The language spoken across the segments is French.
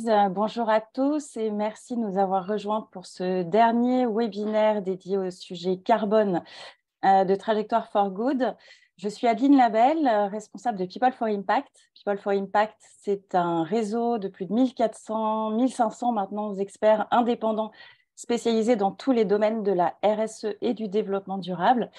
Louise, bonjour à tous et merci de nous avoir rejoints pour ce dernier webinaire dédié au sujet carbone de Trajectoire for Good. Je suis Adeline Labelle, responsable de People for Impact. People for Impact, c'est un réseau de plus de 1400, 1500 maintenant experts indépendants spécialisés dans tous les domaines de la RSE et du développement durable.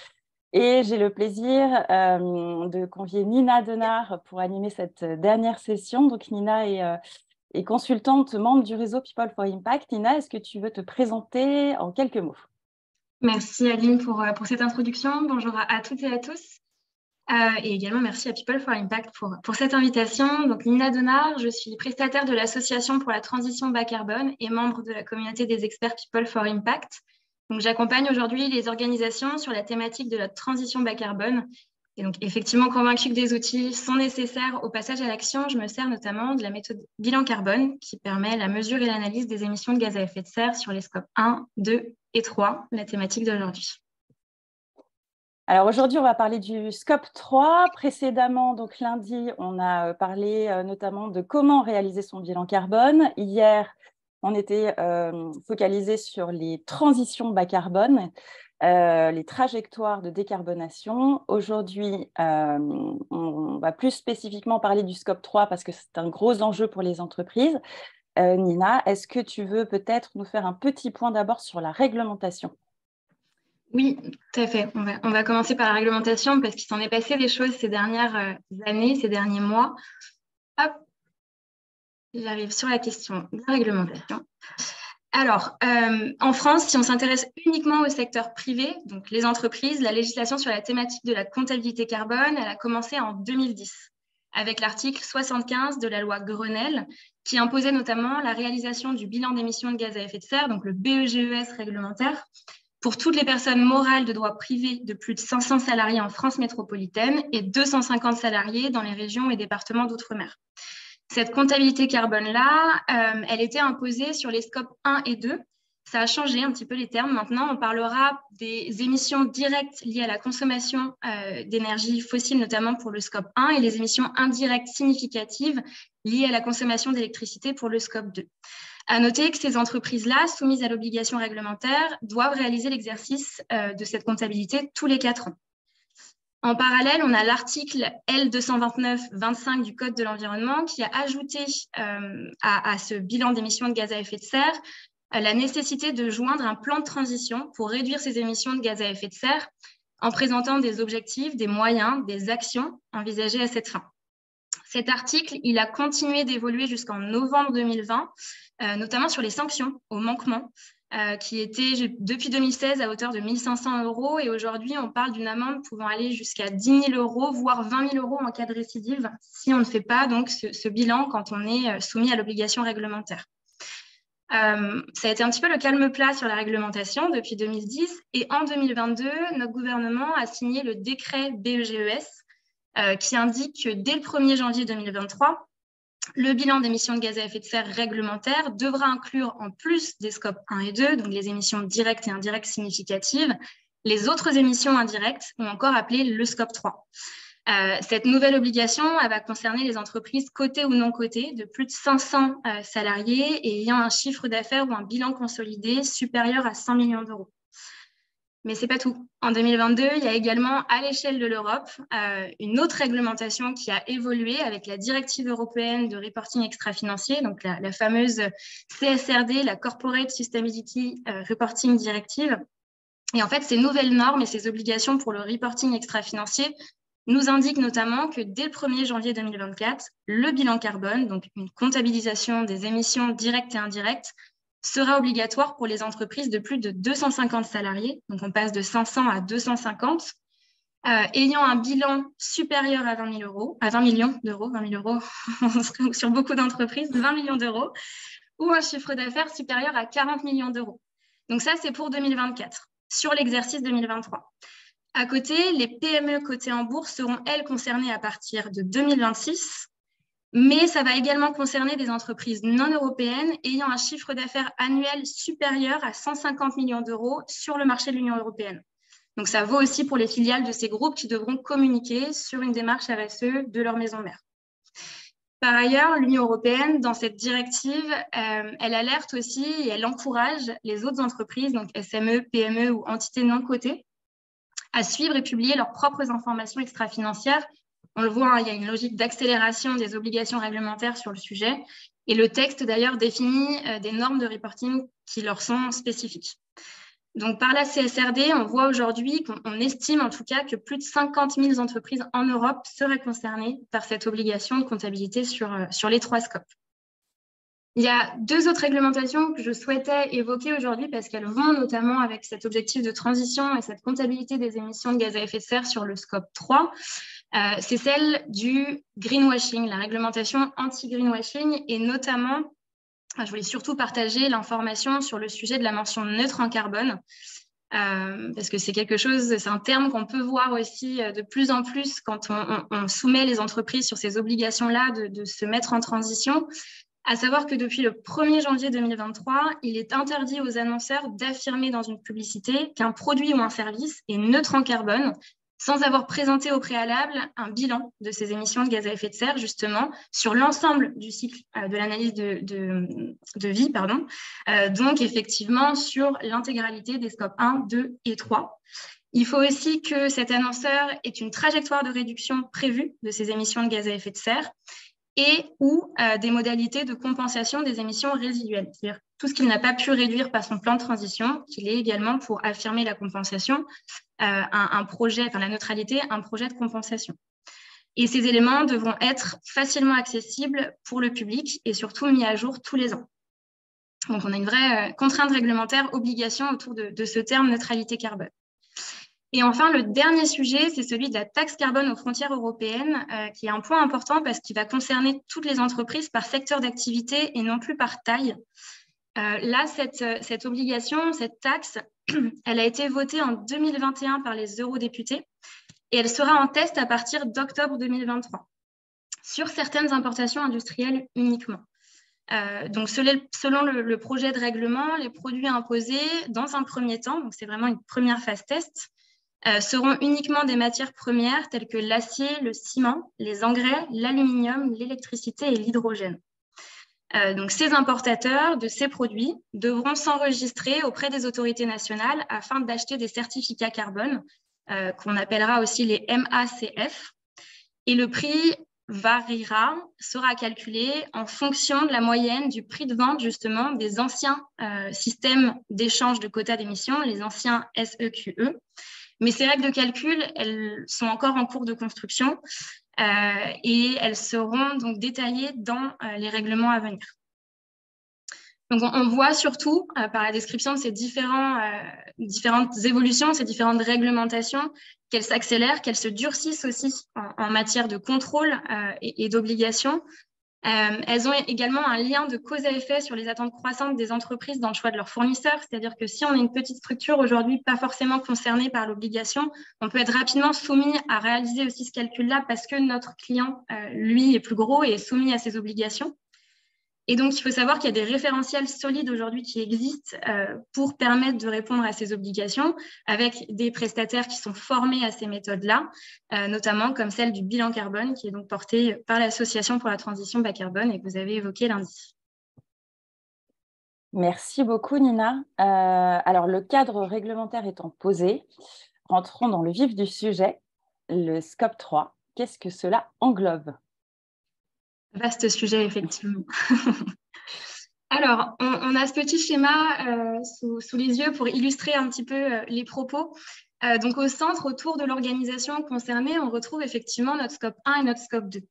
Et j'ai le plaisir de convier Nina Denard pour animer cette dernière session. Donc Nina est consultante, membre du réseau People for Impact. Nina, est-ce que tu veux te présenter en quelques mots? Merci Aline pour cette introduction. Bonjour à toutes et à tous. Et également merci à People for Impact pour cette invitation. Donc Nina Denard, je suis prestataire de l'Association pour la transition bas carbone et membre de la communauté des experts People for Impact. Donc j'accompagne aujourd'hui les organisations sur la thématique de la transition bas carbone. Et donc effectivement convaincue que des outils sont nécessaires au passage à l'action, je me sers notamment de la méthode bilan carbone qui permet la mesure et l'analyse des émissions de gaz à effet de serre sur les scopes 1, 2 et 3, la thématique d'aujourd'hui. Alors aujourd'hui, on va parler du scope 3. Précédemment, donc lundi, on a parlé notamment de comment réaliser son bilan carbone. Hier, on était focalisé sur les transitions bas carbone, les trajectoires de décarbonation. Aujourd'hui, on va plus spécifiquement parler du scope 3 parce que c'est un gros enjeu pour les entreprises. Nina, est-ce que tu veux peut-être nous faire un petit point d'abord sur la réglementation ? Oui, tout à fait. On va commencer par la réglementation parce qu'il s'en est passé des choses ces dernières années, ces derniers mois. Hop, j'arrive sur la question de la réglementation. Alors, en France, si on s'intéresse uniquement au secteur privé, donc les entreprises, la législation sur la thématique de la comptabilité carbone, elle a commencé en 2010 avec l'article 75 de la loi Grenelle qui imposait notamment la réalisation du bilan d'émissions de gaz à effet de serre, donc le BEGES réglementaire, pour toutes les personnes morales de droit privé de plus de 500 salariés en France métropolitaine et 250 salariés dans les régions et départements d'outre-mer. Cette comptabilité carbone-là, elle était imposée sur les scopes 1 et 2. Ça a changé un petit peu les termes. Maintenant, on parlera des émissions directes liées à la consommation d'énergie fossile, notamment pour le scope 1, et les émissions indirectes significatives liées à la consommation d'électricité pour le scope 2. À noter que ces entreprises-là, soumises à l'obligation réglementaire, doivent réaliser l'exercice de cette comptabilité tous les 4 ans. En parallèle, on a l'article L229-25 du Code de l'environnement qui a ajouté à ce bilan d'émissions de gaz à effet de serre la nécessité de joindre un plan de transition pour réduire ces émissions de gaz à effet de serre en présentant des objectifs, des moyens, des actions envisagées à cette fin. Cet article, il a continué d'évoluer jusqu'en novembre 2020, notamment sur les sanctions au manquement, qui étaient depuis 2016 à hauteur de 1 500 €. Et aujourd'hui, on parle d'une amende pouvant aller jusqu'à 10 000 €, voire 20 000 € en cas de récidive, si on ne fait pas donc ce bilan quand on est soumis à l'obligation réglementaire. Ça a été un petit peu le calme plat sur la réglementation depuis 2010. Et en 2022, notre gouvernement a signé le décret BEGES, qui indique que dès le 1er janvier 2023, le bilan d'émissions de gaz à effet de serre réglementaire devra inclure, en plus des scopes 1 et 2, donc les émissions directes et indirectes significatives, les autres émissions indirectes, ou encore appelées le scope 3. Cette nouvelle obligation, elle va concerner les entreprises cotées ou non cotées de plus de 500 salariés et ayant un chiffre d'affaires ou un bilan consolidé supérieur à 100 millions d'euros. Mais ce n'est pas tout. En 2022, il y a également, à l'échelle de l'Europe, une autre réglementation qui a évolué avec la directive européenne de reporting extra-financier, donc la fameuse CSRD, la Corporate Sustainability Reporting Directive. Et en fait, ces nouvelles normes et ces obligations pour le reporting extra-financier nous indiquent notamment que dès le 1er janvier 2024, le bilan carbone, donc une comptabilisation des émissions directes et indirectes, sera obligatoire pour les entreprises de plus de 250 salariés, donc on passe de 500 à 250, ayant un bilan supérieur à 20 000 €, à 20 millions d'euros, 20 000 €, on serait sur beaucoup d'entreprises, 20 millions d'euros, ou un chiffre d'affaires supérieur à 40 millions d'euros. Donc ça, c'est pour 2024, sur l'exercice 2023. À côté, les PME cotées en bourse seront, elles, concernées à partir de 2026, mais ça va également concerner des entreprises non européennes ayant un chiffre d'affaires annuel supérieur à 150 millions d'euros sur le marché de l'Union européenne. Donc, ça vaut aussi pour les filiales de ces groupes qui devront communiquer sur une démarche RSE de leur maison mère. Par ailleurs, l'Union européenne, dans cette directive, elle alerte aussi et elle encourage les autres entreprises, donc SME, PME ou entités non cotées, à suivre et publier leurs propres informations extra-financières. On le voit, il y a une logique d'accélération des obligations réglementaires sur le sujet. Et le texte, d'ailleurs, définit des normes de reporting qui leur sont spécifiques. Donc, par la CSRD, on voit aujourd'hui qu'on estime en tout cas que plus de 50 000 entreprises en Europe seraient concernées par cette obligation de comptabilité sur les 3 scopes. Il y a 2 autres réglementations que je souhaitais évoquer aujourd'hui parce qu'elles vont notamment avec cet objectif de transition et cette comptabilité des émissions de gaz à effet de serre sur le scope 3. C'est celle du greenwashing, la réglementation anti-greenwashing et notamment, je voulais surtout partager l'information sur le sujet de la mention neutre en carbone, parce que c'est un terme qu'on peut voir aussi de plus en plus quand on soumet les entreprises sur ces obligations-là de se mettre en transition, à savoir que depuis le 1er janvier 2023, il est interdit aux annonceurs d'affirmer dans une publicité qu'un produit ou un service est neutre en carbone, sans avoir présenté au préalable un bilan de ces émissions de gaz à effet de serre, justement, sur l'ensemble du cycle de l'analyse de vie, donc effectivement sur l'intégralité des scopes 1, 2 et 3. Il faut aussi que cet annonceur ait une trajectoire de réduction prévue de ces émissions de gaz à effet de serre et ou des modalités de compensation des émissions résiduelles, c'est-à-dire tout ce qu'il n'a pas pu réduire par son plan de transition, qu'il ait également pour affirmer la compensation, la neutralité, un projet de compensation. Et ces éléments devront être facilement accessibles pour le public et surtout mis à jour tous les ans. Donc, on a une vraie contrainte réglementaire, obligation autour de ce terme neutralité carbone. Et enfin, le dernier sujet, c'est celui de la taxe carbone aux frontières européennes, qui est un point important parce qu'il va concerner toutes les entreprises par secteur d'activité et non plus par taille. Là, cette obligation, cette taxe, elle a été votée en 2021 par les eurodéputés et elle sera en test à partir d'octobre 2023 sur certaines importations industrielles uniquement. Donc, selon le projet de règlement, les produits imposés dans un premier temps, donc c'est vraiment une première phase test, seront uniquement des matières premières telles que l'acier, le ciment, les engrais, l'aluminium, l'électricité et l'hydrogène. Donc, ces importateurs de ces produits devront s'enregistrer auprès des autorités nationales afin d'acheter des certificats carbone, qu'on appellera aussi les MACF. Et le prix sera calculé en fonction de la moyenne du prix de vente justement des anciens systèmes d'échange de quotas d'émissions, les anciens SEQE. Mais ces règles de calcul, elles sont encore en cours de construction et elles seront donc détaillées dans les règlements à venir. Donc, on voit surtout par la description de ces différentes évolutions, ces différentes réglementations, qu'elles s'accélèrent, qu'elles se durcissent aussi en matière de contrôle et d'obligation. Elles ont également un lien de cause à effet sur les attentes croissantes des entreprises dans le choix de leurs fournisseurs. C'est-à-dire que si on est une petite structure aujourd'hui pas forcément concernée par l'obligation, on peut être rapidement soumis à réaliser aussi ce calcul-là parce que notre client, lui, est plus gros et est soumis à ces obligations. Et donc, il faut savoir qu'il y a des référentiels solides aujourd'hui qui existent pour permettre de répondre à ces obligations avec des prestataires qui sont formés à ces méthodes-là, notamment comme celle du bilan carbone qui est donc portée par l'Association pour la transition bas carbone et que vous avez évoqué lundi. Merci beaucoup, Nina. Alors, le cadre réglementaire étant posé, rentrons dans le vif du sujet, le scope 3. Qu'est-ce que cela englobe ? Vaste sujet, effectivement. Alors, on a ce petit schéma sous les yeux pour illustrer un petit peu les propos. Donc, au centre, autour de l'organisation concernée, on retrouve effectivement notre scope 1 et notre scope 2.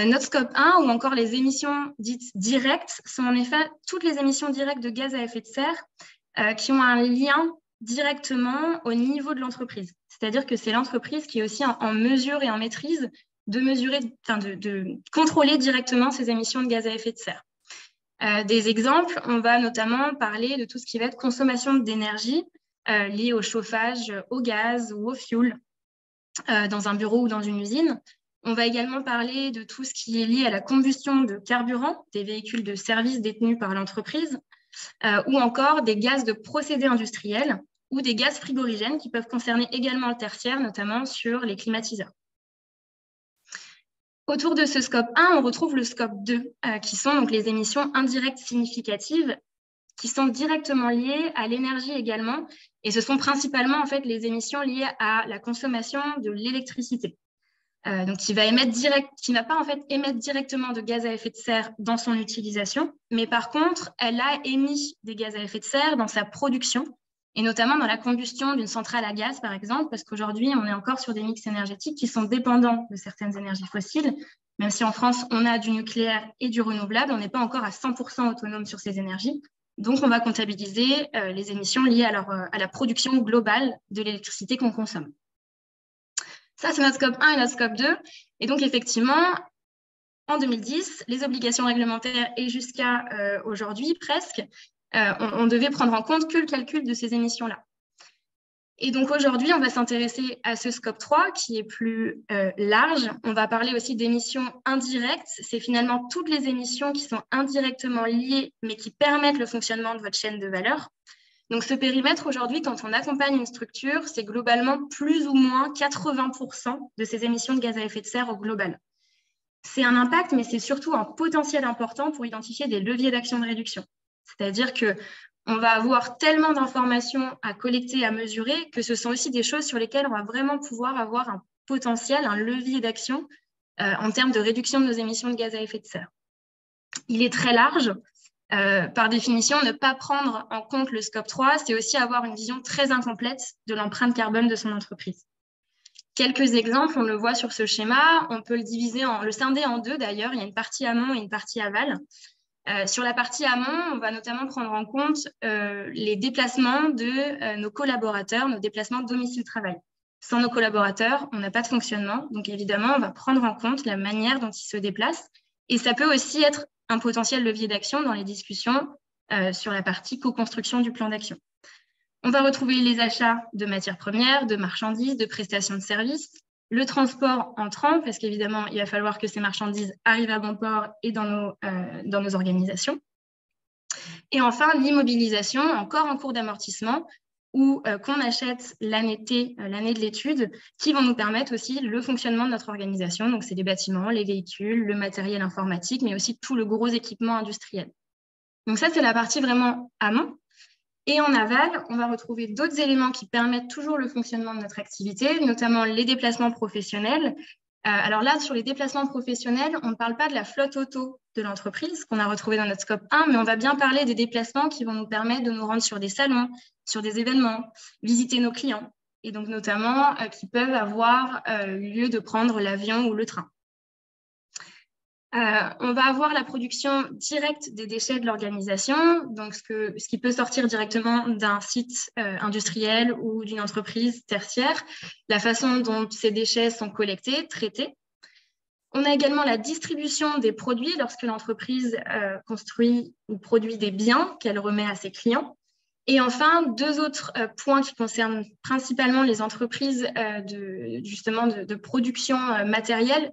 Notre scope 1, ou encore les émissions dites directes, sont en effet toutes les émissions directes de gaz à effet de serre qui ont un lien directement au niveau de l'entreprise. C'est-à-dire que c'est l'entreprise qui est aussi en mesure et en maîtrise de contrôler directement ces émissions de gaz à effet de serre. Des exemples, on va notamment parler de tout ce qui va être consommation d'énergie liée au chauffage, au gaz ou au fioul dans un bureau ou dans une usine. On va également parler de tout ce qui est lié à la combustion de carburant des véhicules de service détenus par l'entreprise ou encore des gaz de procédés industriels ou des gaz frigorigènes qui peuvent concerner également le tertiaire, notamment sur les climatiseurs. Autour de ce scope 1, on retrouve le scope 2, qui sont donc les émissions indirectes significatives, qui sont directement liées à l'énergie également. Et ce sont principalement en fait, les émissions liées à la consommation de l'électricité. Donc, qui va pas en fait émettre directement de gaz à effet de serre dans son utilisation, mais par contre, elle a émis des gaz à effet de serre dans sa production, et notamment dans la combustion d'une centrale à gaz, par exemple, parce qu'aujourd'hui, on est encore sur des mix énergétiques qui sont dépendants de certaines énergies fossiles. Même si en France, on a du nucléaire et du renouvelable, on n'est pas encore à 100% autonome sur ces énergies. Donc, on va comptabiliser les émissions liées à la production globale de l'électricité qu'on consomme. Ça, c'est notre scope 1 et notre scope 2. Et donc, effectivement, en 2010, les obligations réglementaires et jusqu'à aujourd'hui, presque, on devait prendre en compte que le calcul de ces émissions-là. Et donc, aujourd'hui, on va s'intéresser à ce scope 3 qui est plus large. On va parler aussi d'émissions indirectes. C'est finalement toutes les émissions qui sont indirectement liées, mais qui permettent le fonctionnement de votre chaîne de valeur. Donc, ce périmètre, aujourd'hui, quand on accompagne une structure, c'est globalement plus ou moins 80% de ces émissions de gaz à effet de serre au global. C'est un impact, mais c'est surtout un potentiel important pour identifier des leviers d'action de réduction. C'est-à-dire qu'on va avoir tellement d'informations à collecter, à mesurer, que ce sont aussi des choses sur lesquelles on va vraiment pouvoir avoir un potentiel, un levier d'action en termes de réduction de nos émissions de gaz à effet de serre. Il est très large. Par définition, ne pas prendre en compte le scope 3, c'est aussi avoir une vision très incomplète de l'empreinte carbone de son entreprise. Quelques exemples, on le voit sur ce schéma, on peut le scinder en deux d'ailleurs, il y a une partie amont et une partie aval. Sur la partie amont, on va notamment prendre en compte les déplacements de nos collaborateurs, nos déplacements domicile-travail. Sans nos collaborateurs, on n'a pas de fonctionnement, donc évidemment, on va prendre en compte la manière dont ils se déplacent. Et ça peut aussi être un potentiel levier d'action dans les discussions sur la partie co-construction du plan d'action. On va retrouver les achats de matières premières, de marchandises, de prestations de services, le transport entrant, parce qu'évidemment, il va falloir que ces marchandises arrivent à bon port et dans nos organisations. Et enfin, l'immobilisation, encore en cours d'amortissement, ou qu'on achète l'année T, l'année de l'étude, qui vont nous permettre aussi le fonctionnement de notre organisation. Donc, c'est les bâtiments, les véhicules, le matériel informatique, mais aussi tout le gros équipement industriel. Donc, ça, c'est la partie vraiment amont. Et en aval, on va retrouver d'autres éléments qui permettent toujours le fonctionnement de notre activité, notamment les déplacements professionnels. Alors là, sur les déplacements professionnels, on ne parle pas de la flotte auto de l'entreprise qu'on a retrouvée dans notre scope 1, mais on va bien parler des déplacements qui vont nous permettre de nous rendre sur des salons, sur des événements, visiter nos clients, et donc notamment qui peuvent avoir lieu de prendre l'avion ou le train. On va avoir la production directe des déchets de l'organisation, donc ce qui peut sortir directement d'un site industriel ou d'une entreprise tertiaire, la façon dont ces déchets sont collectés, traités. On a également la distribution des produits lorsque l'entreprise construit ou produit des biens qu'elle remet à ses clients. Et enfin, deux autres points qui concernent principalement les entreprises de production matérielle,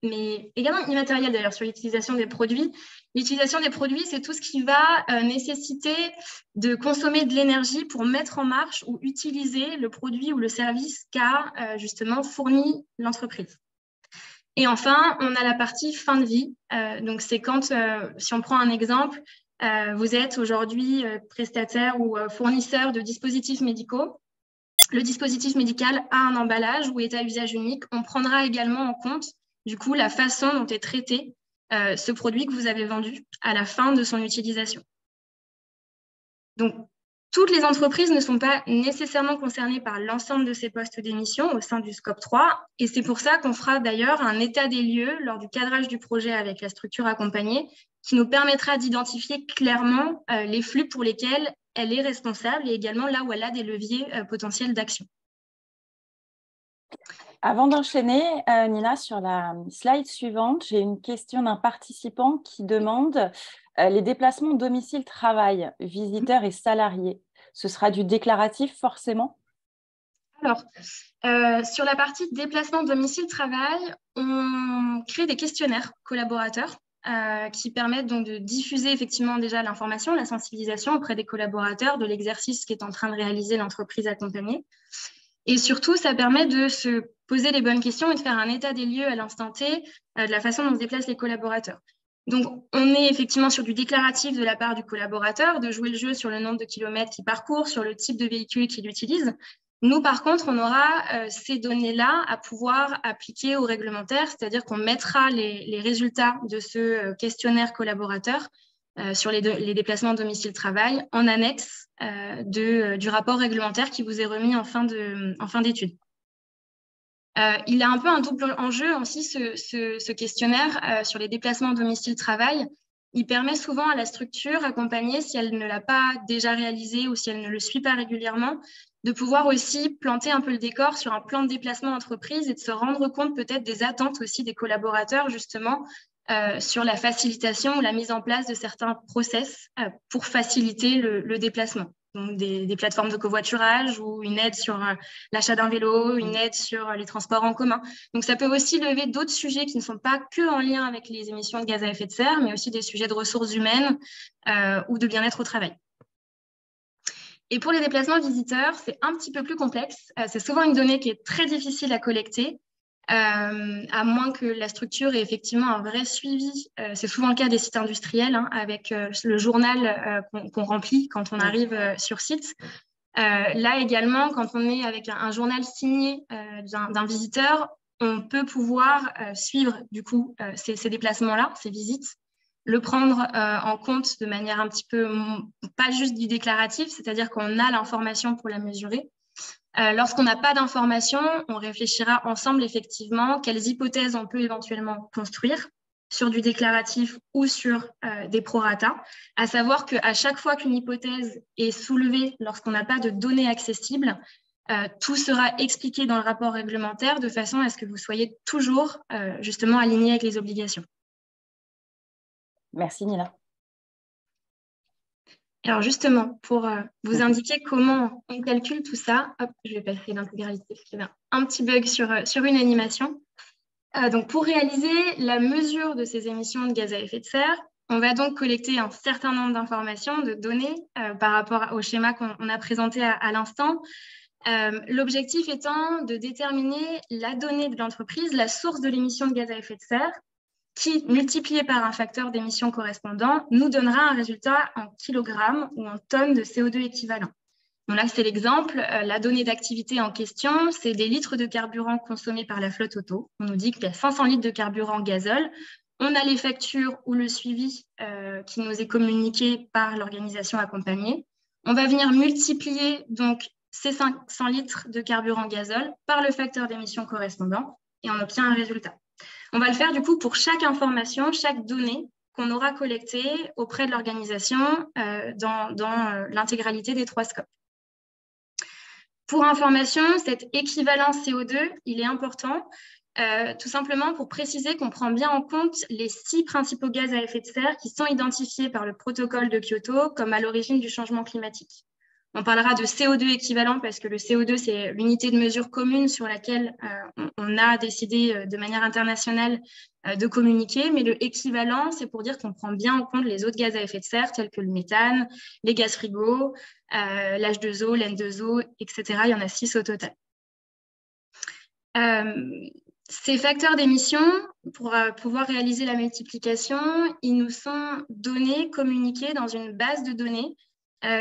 mais également immatériel d'ailleurs sur l'utilisation des produits. L'utilisation des produits, c'est tout ce qui va nécessiter de consommer de l'énergie pour mettre en marche ou utiliser le produit ou le service qu'a justement fourni l'entreprise. Et enfin, on a la partie fin de vie. Donc, c'est quand, si on prend un exemple, vous êtes aujourd'hui prestataire ou fournisseur de dispositifs médicaux. Le dispositif médical a un emballage ou est à usage unique. On prendra également en compte du coup, la façon dont est traité ce produit que vous avez vendu à la fin de son utilisation. Donc, toutes les entreprises ne sont pas nécessairement concernées par l'ensemble de ces postes d'émission au sein du scope 3. Et c'est pour ça qu'on fera d'ailleurs un état des lieux lors du cadrage du projet avec la structure accompagnée qui nous permettra d'identifier clairement les flux pour lesquels elle est responsable et également là où elle a des leviers potentiels d'action. Avant d'enchaîner, Nina, sur la slide suivante, j'ai une question d'un participant qui demande les déplacements domicile-travail, visiteurs et salariés. Ce sera du déclaratif forcément? Alors, sur la partie déplacement domicile-travail, on crée des questionnaires collaborateurs qui permettent donc de diffuser effectivement déjà l'information, la sensibilisation auprès des collaborateurs de l'exercice qu'est en train de réaliser l'entreprise accompagnée. Et surtout, ça permet de se poser les bonnes questions et de faire un état des lieux à l'instant T de la façon dont se déplacent les collaborateurs. Donc, on est effectivement sur du déclaratif de la part du collaborateur, de jouer le jeu sur le nombre de kilomètres qu'il parcourt, sur le type de véhicule qu'il utilise. Nous, par contre, on aura ces données-là à pouvoir appliquer au réglementaire, c'est-à-dire qu'on mettra les résultats de ce questionnaire collaborateur sur les déplacements domicile-travail en annexe du rapport réglementaire qui vous est remis en fin d'étude. Il a un peu un double enjeu aussi, ce questionnaire sur les déplacements domicile-travail. Il permet souvent à la structure accompagnée, si elle ne l'a pas déjà réalisé ou si elle ne le suit pas régulièrement, de pouvoir aussi planter un peu le décor sur un plan de déplacement entreprise et de se rendre compte peut-être des attentes aussi des collaborateurs, justement, sur la facilitation ou la mise en place de certains process pour faciliter le déplacement. Donc des plateformes de covoiturage ou une aide sur l'achat d'un vélo, une aide sur les transports en commun. Donc ça peut aussi lever d'autres sujets qui ne sont pas que en lien avec les émissions de gaz à effet de serre, mais aussi des sujets de ressources humaines ou de bien-être au travail. Et pour les déplacements visiteurs, c'est un petit peu plus complexe. C'est souvent une donnée qui est très difficile à collecter, à moins que la structure ait effectivement un vrai suivi. C'est souvent le cas des sites industriels, hein, avec le journal qu'on remplit quand on arrive sur site. Là également, quand on est avec un journal signé d'un visiteur, on peut pouvoir suivre du coup ces déplacements-là, ces visites, le prendre en compte de manière un petit peu, pas juste du déclaratif, c'est-à-dire qu'on a l'information pour la mesurer. Lorsqu'on n'a pas d'information, on réfléchira ensemble effectivement quelles hypothèses on peut éventuellement construire sur du déclaratif ou sur des prorata, à savoir qu'à chaque fois qu'une hypothèse est soulevée lorsqu'on n'a pas de données accessibles, tout sera expliqué dans le rapport réglementaire de façon à ce que vous soyez toujours justement aligné avec les obligations. Merci Nina. Alors justement, pour vous indiquer comment on calcule tout ça, hop, je vais passer l'intégralité parce qu'il y avait un petit bug sur une animation. Donc pour réaliser la mesure de ces émissions de gaz à effet de serre, on va donc collecter un certain nombre d'informations, de données par rapport au schéma qu'on a présenté à l'instant. L'objectif étant de déterminer la donnée de l'entreprise, la source de l'émission de gaz à effet de serre, qui, multiplié par un facteur d'émission correspondant, nous donnera un résultat en kilogrammes ou en tonnes de CO2 équivalent. Donc là, c'est l'exemple. La donnée d'activité en question, c'est des litres de carburant consommés par la flotte auto. On nous dit qu'il y a 500 litres de carburant gazole. On a les factures ou le suivi qui nous est communiqué par l'organisation accompagnée. On va venir multiplier donc ces 500 litres de carburant gazole par le facteur d'émission correspondant et on obtient un résultat. On va le faire du coup pour chaque information, chaque donnée qu'on aura collectée auprès de l'organisation dans l'intégralité des 3 scopes. Pour information, cet équivalent CO2, il est important, tout simplement pour préciser qu'on prend bien en compte les 6 principaux gaz à effet de serre qui sont identifiés par le protocole de Kyoto comme à l'origine du changement climatique. On parlera de CO2 équivalent parce que le CO2, c'est l'unité de mesure commune sur laquelle on a décidé de manière internationale de communiquer. Mais le équivalent, c'est pour dire qu'on prend bien en compte les autres gaz à effet de serre tels que le méthane, les gaz frigos, l'H2O, l'N2O, etc. Il y en a 6 au total. Ces facteurs d'émission, pour pouvoir réaliser la multiplication, ils nous sont donnés, communiqués dans une base de données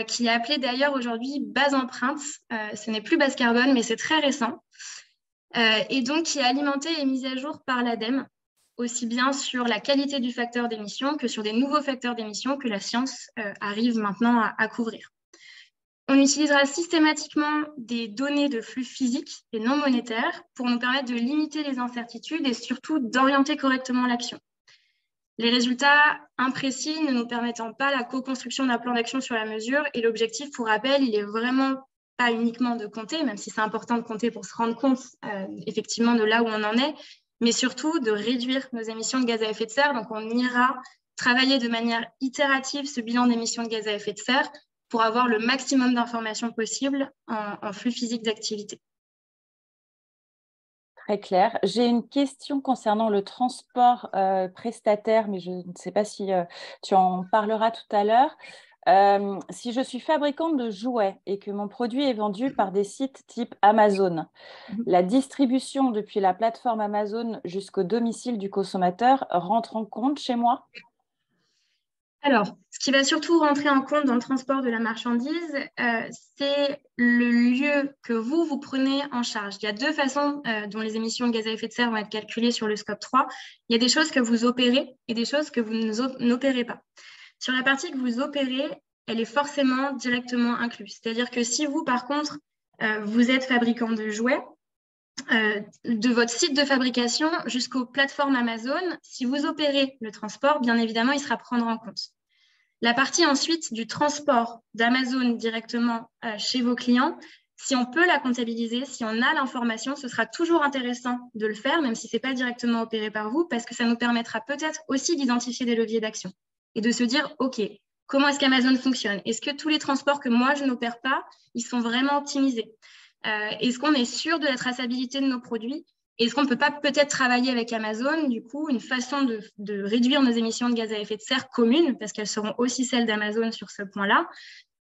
qui est appelée d'ailleurs aujourd'hui base empreinte. Ce n'est plus base carbone, mais c'est très récent. Et donc, qui est alimentée et mise à jour par l'ADEME, aussi bien sur la qualité du facteur d'émission que sur des nouveaux facteurs d'émission que la science arrive maintenant à couvrir. On utilisera systématiquement des données de flux physiques et non monétaires pour nous permettre de limiter les incertitudes et surtout d'orienter correctement l'action. Les résultats imprécis ne nous permettant pas la co-construction d'un plan d'action sur la mesure. Et l'objectif, pour rappel, il est vraiment pas uniquement de compter, même si c'est important de compter pour se rendre compte effectivement de là où on en est, mais surtout de réduire nos émissions de gaz à effet de serre. Donc, on ira travailler de manière itérative ce bilan d'émissions de gaz à effet de serre pour avoir le maximum d'informations possibles en flux physique d'activité. Très clair. J'ai une question concernant le transport prestataire, mais je ne sais pas si tu en parleras tout à l'heure. Si je suis fabricante de jouets et que mon produit est vendu par des sites type Amazon, la distribution depuis la plateforme Amazon jusqu'au domicile du consommateur rentre en compte chez moi? Alors, ce qui va surtout rentrer en compte dans le transport de la marchandise, c'est le lieu que vous prenez en charge. Il y a deux façons dont les émissions de gaz à effet de serre vont être calculées sur le scope 3. Il y a des choses que vous opérez et des choses que vous n'opérez pas. Sur la partie que vous opérez, elle est forcément directement incluse. C'est-à-dire que si vous, par contre, vous êtes fabricant de jouets, de votre site de fabrication jusqu'aux plateformes Amazon, si vous opérez le transport, bien évidemment, il sera à prendre en compte. La partie ensuite du transport d'Amazon directement chez vos clients, si on peut la comptabiliser, si on a l'information, ce sera toujours intéressant de le faire, même si ce n'est pas directement opéré par vous, parce que ça nous permettra peut-être aussi d'identifier des leviers d'action et de se dire, OK, comment est-ce qu'Amazon fonctionne? Est-ce que tous les transports que moi, je n'opère pas, ils sont vraiment optimisés? Est-ce qu'on est sûr de la traçabilité de nos produits? Est-ce qu'on ne peut pas peut-être travailler avec Amazon, du coup, une façon de réduire nos émissions de gaz à effet de serre communes, parce qu'elles seront aussi celles d'Amazon sur ce point-là.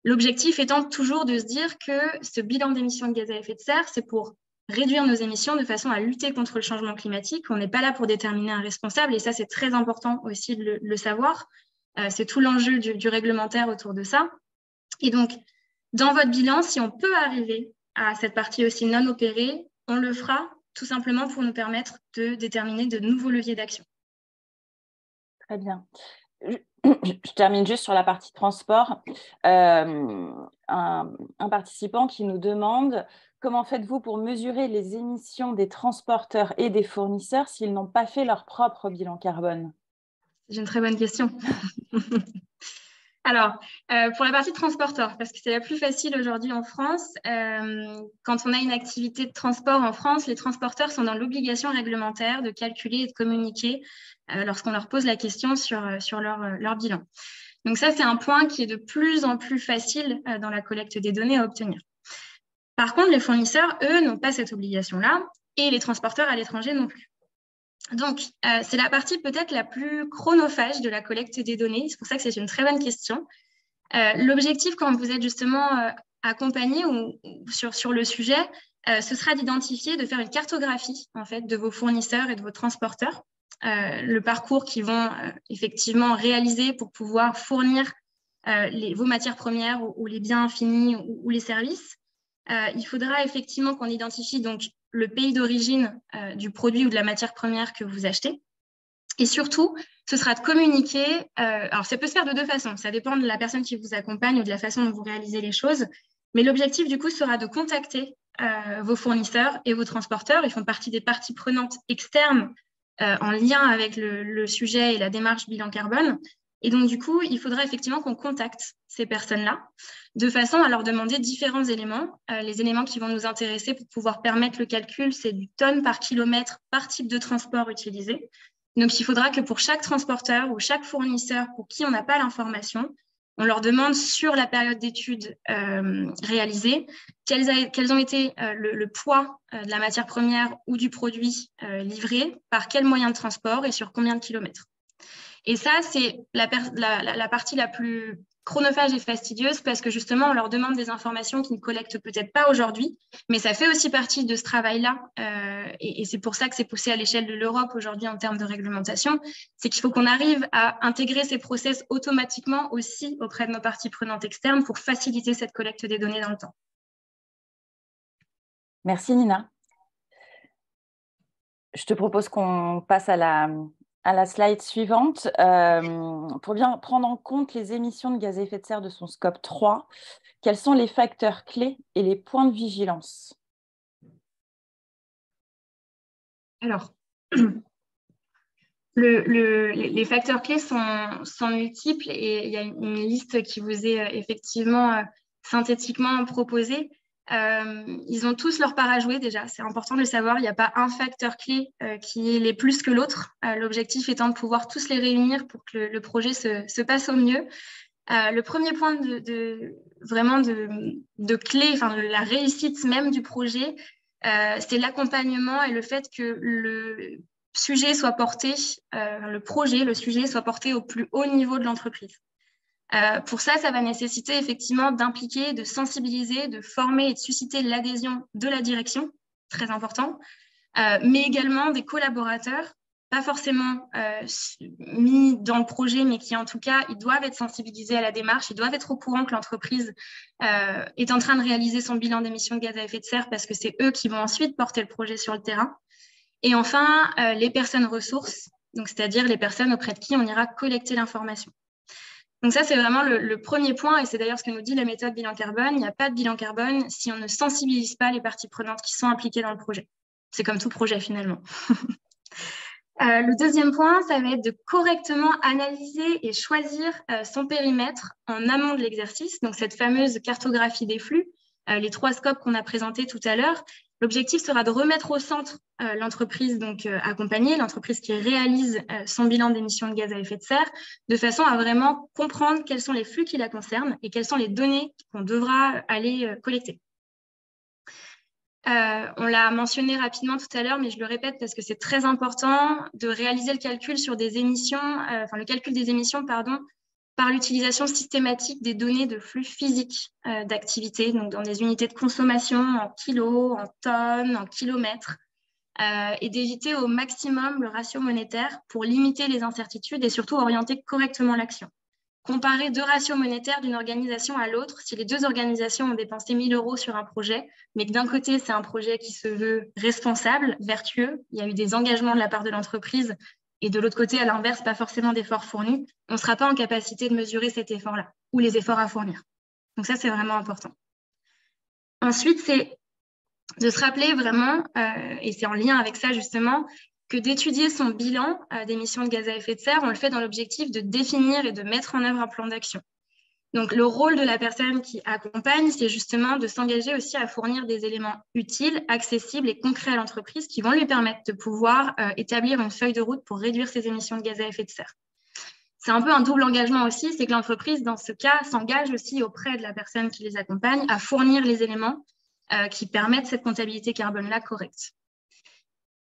L'objectif étant toujours de se dire que ce bilan d'émissions de gaz à effet de serre, c'est pour réduire nos émissions de façon à lutter contre le changement climatique. On n'est pas là pour déterminer un responsable, et ça, c'est très important aussi de le savoir. C'est tout l'enjeu du réglementaire autour de ça. Et donc, dans votre bilan, si on peut arriver à cette partie aussi non opérée, on le fera tout simplement pour nous permettre de déterminer de nouveaux leviers d'action. Très bien. Je termine juste sur la partie transport. Un participant qui nous demande comment faites-vous pour mesurer les émissions des transporteurs et des fournisseurs s'ils n'ont pas fait leur propre bilan carbone? C'est une très bonne question. Alors, pour la partie transporteur, parce que c'est la plus facile aujourd'hui en France, quand on a une activité de transport en France, les transporteurs sont dans l'obligation réglementaire de calculer et de communiquer lorsqu'on leur pose la question sur leur bilan. Donc ça, c'est un point qui est de plus en plus facile dans la collecte des données à obtenir. Par contre, les fournisseurs, eux, n'ont pas cette obligation-là et les transporteurs à l'étranger non plus. Donc, c'est la partie peut-être la plus chronophage de la collecte des données. C'est pour ça que c'est une très bonne question. L'objectif, quand vous êtes justement accompagné sur le sujet, ce sera d'identifier, de faire une cartographie en fait, de vos fournisseurs et de vos transporteurs, le parcours qu'ils vont effectivement réaliser pour pouvoir fournir vos matières premières ou les biens finis ou les services. Il faudra effectivement qu'on identifie donc le pays d'origine du produit ou de la matière première que vous achetez. Et surtout, ce sera de communiquer. Alors, ça peut se faire de deux façons. Ça dépend de la personne qui vous accompagne ou de la façon dont vous réalisez les choses. Mais l'objectif, du coup, sera de contacter vos fournisseurs et vos transporteurs. Ils font partie des parties prenantes externes en lien avec le sujet et la démarche bilan carbone. Et donc, du coup, il faudra effectivement qu'on contacte ces personnes-là de façon à leur demander différents éléments. Les éléments qui vont nous intéresser pour pouvoir permettre le calcul, c'est du tonne par kilomètre par type de transport utilisé. Donc, il faudra que pour chaque transporteur ou chaque fournisseur pour qui on n'a pas l'information, on leur demande sur la période d'étude réalisée quels ont été le poids de la matière première ou du produit livré, par quel moyen de transport et sur combien de kilomètres. Et ça, c'est la partie la plus chronophage et fastidieuse parce que justement, on leur demande des informations qu'ils ne collectent peut-être pas aujourd'hui, mais ça fait aussi partie de ce travail-là. Et c'est pour ça que c'est poussé à l'échelle de l'Europe aujourd'hui en termes de réglementation. C'est qu'il faut qu'on arrive à intégrer ces process automatiquement aussi auprès de nos parties prenantes externes pour faciliter cette collecte des données dans le temps. Merci Nina. Je te propose qu'on passe à la slide suivante. Pour bien prendre en compte les émissions de gaz à effet de serre de son scope 3, quels sont les facteurs clés et les points de vigilance? Alors, les facteurs clés sont multiples et il y a une liste qui vous est effectivement synthétiquement proposée. Ils ont tous leur part à jouer déjà, c'est important de le savoir. Il n'y a pas un facteur clé qui est plus que l'autre. L'objectif étant de pouvoir tous les réunir pour que le projet se passe au mieux. Le premier point vraiment de clé, enfin de la réussite même du projet, c'est l'accompagnement et le fait que le sujet soit porté, le sujet soit porté au plus haut niveau de l'entreprise. Pour ça, ça va nécessiter effectivement d'impliquer, de sensibiliser, de former et de susciter l'adhésion de la direction, très important, mais également des collaborateurs, pas forcément mis dans le projet, mais qui en tout cas, ils doivent être sensibilisés à la démarche, ils doivent être au courant que l'entreprise est en train de réaliser son bilan d'émissions de gaz à effet de serre parce que c'est eux qui vont ensuite porter le projet sur le terrain. Et enfin, les personnes ressources, donc c'est-à-dire les personnes auprès de qui on ira collecter l'information. Donc ça, c'est vraiment le premier point, et c'est d'ailleurs ce que nous dit la méthode bilan carbone. Il n'y a pas de bilan carbone si on ne sensibilise pas les parties prenantes qui sont impliquées dans le projet. C'est comme tout projet, finalement. Le deuxième point, ça va être de correctement analyser et choisir son périmètre en amont de l'exercice. Donc, cette fameuse cartographie des flux, les 3 scopes qu'on a présentés tout à l'heure. L'objectif sera de remettre au centre l'entreprise accompagnée, l'entreprise qui réalise son bilan d'émissions de gaz à effet de serre, de façon à vraiment comprendre quels sont les flux qui la concernent et quelles sont les données qu'on devra aller collecter. On l'a mentionné rapidement tout à l'heure, mais je le répète parce que c'est très important de réaliser le calcul sur des émissions, le calcul des émissions, par l'utilisation systématique des données de flux physiques d'activité, donc dans des unités de consommation en kilos, en tonnes, en kilomètres, et d'éviter au maximum le ratio monétaire pour limiter les incertitudes et surtout orienter correctement l'action. Comparer 2 ratios monétaires d'une organisation à l'autre, si les 2 organisations ont dépensé 1 000 € sur un projet, mais que d'un côté, c'est un projet qui se veut responsable, vertueux, il y a eu des engagements de la part de l'entreprise, et de l'autre côté, à l'inverse, pas forcément d'efforts fournis, on ne sera pas en capacité de mesurer cet effort-là, ou les efforts à fournir. Donc ça, c'est vraiment important. Ensuite, c'est de se rappeler vraiment, et c'est en lien avec ça justement, que d'étudier son bilan d'émissions de gaz à effet de serre, on le fait dans l'objectif de définir et de mettre en œuvre un plan d'action. Donc, le rôle de la personne qui accompagne, c'est justement de s'engager aussi à fournir des éléments utiles, accessibles et concrets à l'entreprise qui vont lui permettre de pouvoir établir une feuille de route pour réduire ses émissions de gaz à effet de serre. C'est un peu un double engagement aussi, c'est que l'entreprise, dans ce cas, s'engage aussi auprès de la personne qui les accompagne à fournir les éléments qui permettent cette comptabilité carbone-là correcte.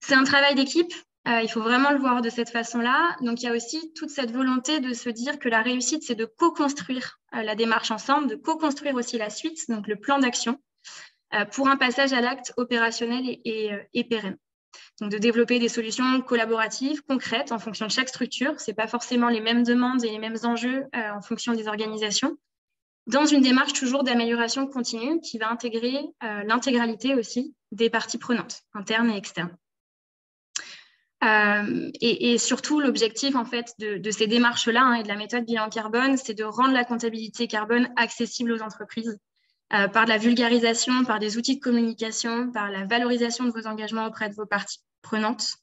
C'est un travail d'équipe, il faut vraiment le voir de cette façon-là. Donc, il y a aussi toute cette volonté de se dire que la réussite, c'est de co-construire la démarche ensemble, de co-construire aussi la suite, donc le plan d'action, pour un passage à l'acte opérationnel et pérenne. Donc, de développer des solutions collaboratives, concrètes, en fonction de chaque structure. Ce n'est pas forcément les mêmes demandes et les mêmes enjeux en fonction des organisations, dans une démarche toujours d'amélioration continue qui va intégrer l'intégralité aussi des parties prenantes, internes et externes. Et surtout, l'objectif en fait de ces démarches-là et de la méthode bilan carbone, c'est de rendre la comptabilité carbone accessible aux entreprises par de la vulgarisation, par des outils de communication, par la valorisation de vos engagements auprès de vos parties prenantes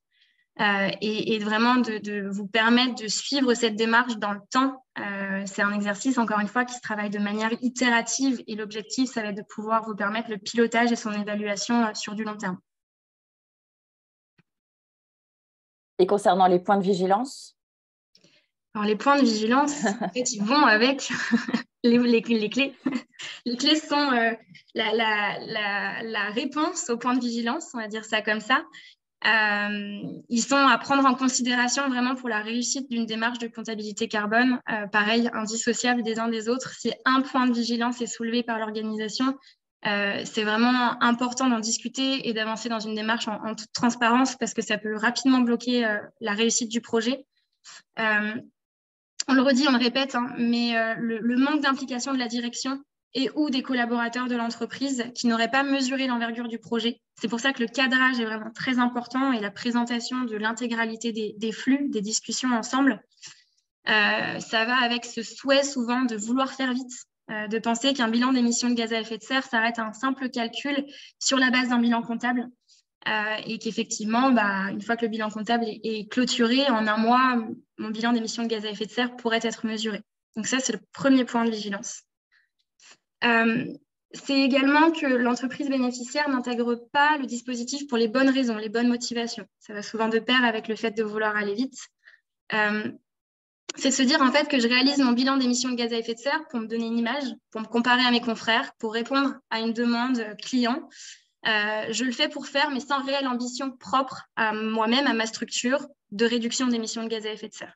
et vraiment de vous permettre de suivre cette démarche dans le temps. C'est un exercice, encore une fois, qui se travaille de manière itérative et l'objectif, ça va être de pouvoir vous permettre le pilotage et son évaluation sur du long terme. Et concernant les points de vigilance? Alors, les points de vigilance, en fait, ils vont avec les clés. Les clés sont la réponse aux points de vigilance, on va dire ça comme ça. Ils sont à prendre en considération vraiment pour la réussite d'une démarche de comptabilité carbone. Pareil, indissociable des uns des autres. Si un point de vigilance est soulevé par l'organisation, c'est vraiment important d'en discuter et d'avancer dans une démarche en toute transparence parce que ça peut rapidement bloquer la réussite du projet. On le redit, on le répète, hein, mais le manque d'implication de la direction et ou des collaborateurs de l'entreprise qui n'auraient pas mesuré l'envergure du projet. C'est pour ça que le cadrage est vraiment très important et la présentation de l'intégralité des flux, des discussions ensemble, ça va avec ce souhait souvent de vouloir faire vite, de penser qu'un bilan d'émissions de gaz à effet de serre s'arrête à un simple calcul sur la base d'un bilan comptable et qu'effectivement, une fois que le bilan comptable est clôturé, en un mois, mon bilan d'émissions de gaz à effet de serre pourrait être mesuré. Donc ça, c'est le premier point de vigilance. C'est également que l'entreprise bénéficiaire n'intègre pas le dispositif pour les bonnes raisons, les bonnes motivations. Ça va souvent de pair avec le fait de vouloir aller vite. C'est de se dire en fait que je réalise mon bilan d'émissions de gaz à effet de serre pour me donner une image, pour me comparer à mes confrères, pour répondre à une demande client. Je le fais pour faire, mais sans réelle ambition propre à moi-même, à ma structure de réduction d'émissions de gaz à effet de serre.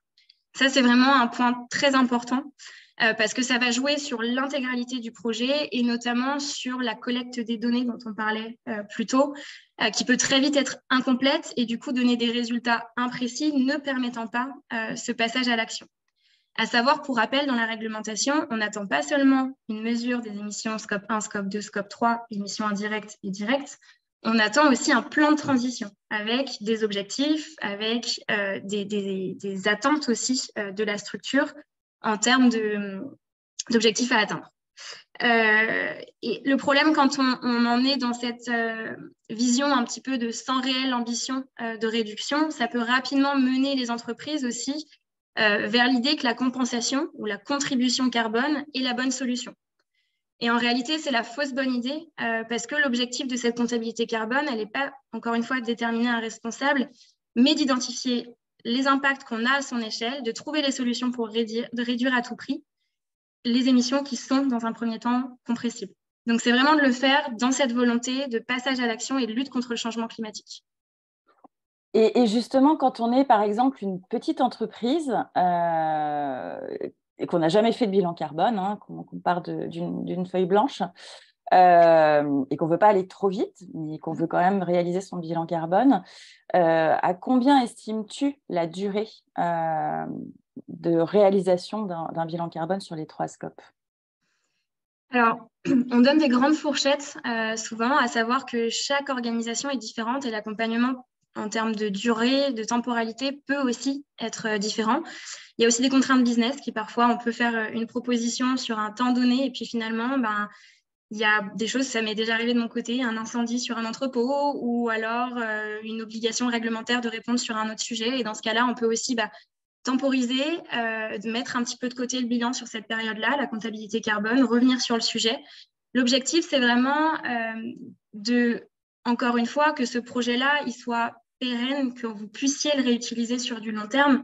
Ça, c'est vraiment un point très important. parce que ça va jouer sur l'intégralité du projet et notamment sur la collecte des données dont on parlait plus tôt, qui peut très vite être incomplète et du coup donner des résultats imprécis ne permettant pas ce passage à l'action. À savoir, pour rappel, dans la réglementation, on n'attend pas seulement une mesure des émissions scope 1, scope 2, scope 3, émissions indirectes et directes, on attend aussi un plan de transition avec des objectifs, avec des attentes aussi de la structure en termes d'objectifs à atteindre. Et le problème, quand on en est dans cette vision un petit peu de sans réelle ambition de réduction, ça peut rapidement mener les entreprises aussi vers l'idée que la compensation ou la contribution carbone est la bonne solution. Et en réalité, c'est la fausse bonne idée parce que l'objectif de cette comptabilité carbone, elle n'est pas, encore une fois, de déterminer un responsable, mais d'identifier les impacts qu'on a à son échelle, de trouver les solutions pour de réduire à tout prix les émissions qui sont, dans un premier temps, compressibles. Donc, c'est vraiment de le faire dans cette volonté de passage à l'action et de lutte contre le changement climatique. Et justement, quand on est, par exemple, une petite entreprise et qu'on n'a jamais fait de bilan carbone, hein, qu'on part d'une feuille blanche, et qu'on ne veut pas aller trop vite, mais qu'on veut quand même réaliser son bilan carbone, à combien estimes-tu la durée de réalisation d'un bilan carbone sur les 3 scopes? Alors, on donne des grandes fourchettes souvent, à savoir que chaque organisation est différente et l'accompagnement en termes de durée, de temporalité peut aussi être différent. Il y a aussi des contraintes business qui parfois on peut faire une proposition sur un temps donné et puis finalement, il y a des choses, ça m'est déjà arrivé de mon côté, un incendie sur un entrepôt ou alors une obligation réglementaire de répondre sur un autre sujet. Et dans ce cas-là, on peut aussi temporiser, de mettre un petit peu de côté le bilan sur cette période-là, la comptabilité carbone, revenir sur le sujet. L'objectif, c'est vraiment encore une fois, que ce projet-là, il soit pérenne, que vous puissiez le réutiliser sur du long terme.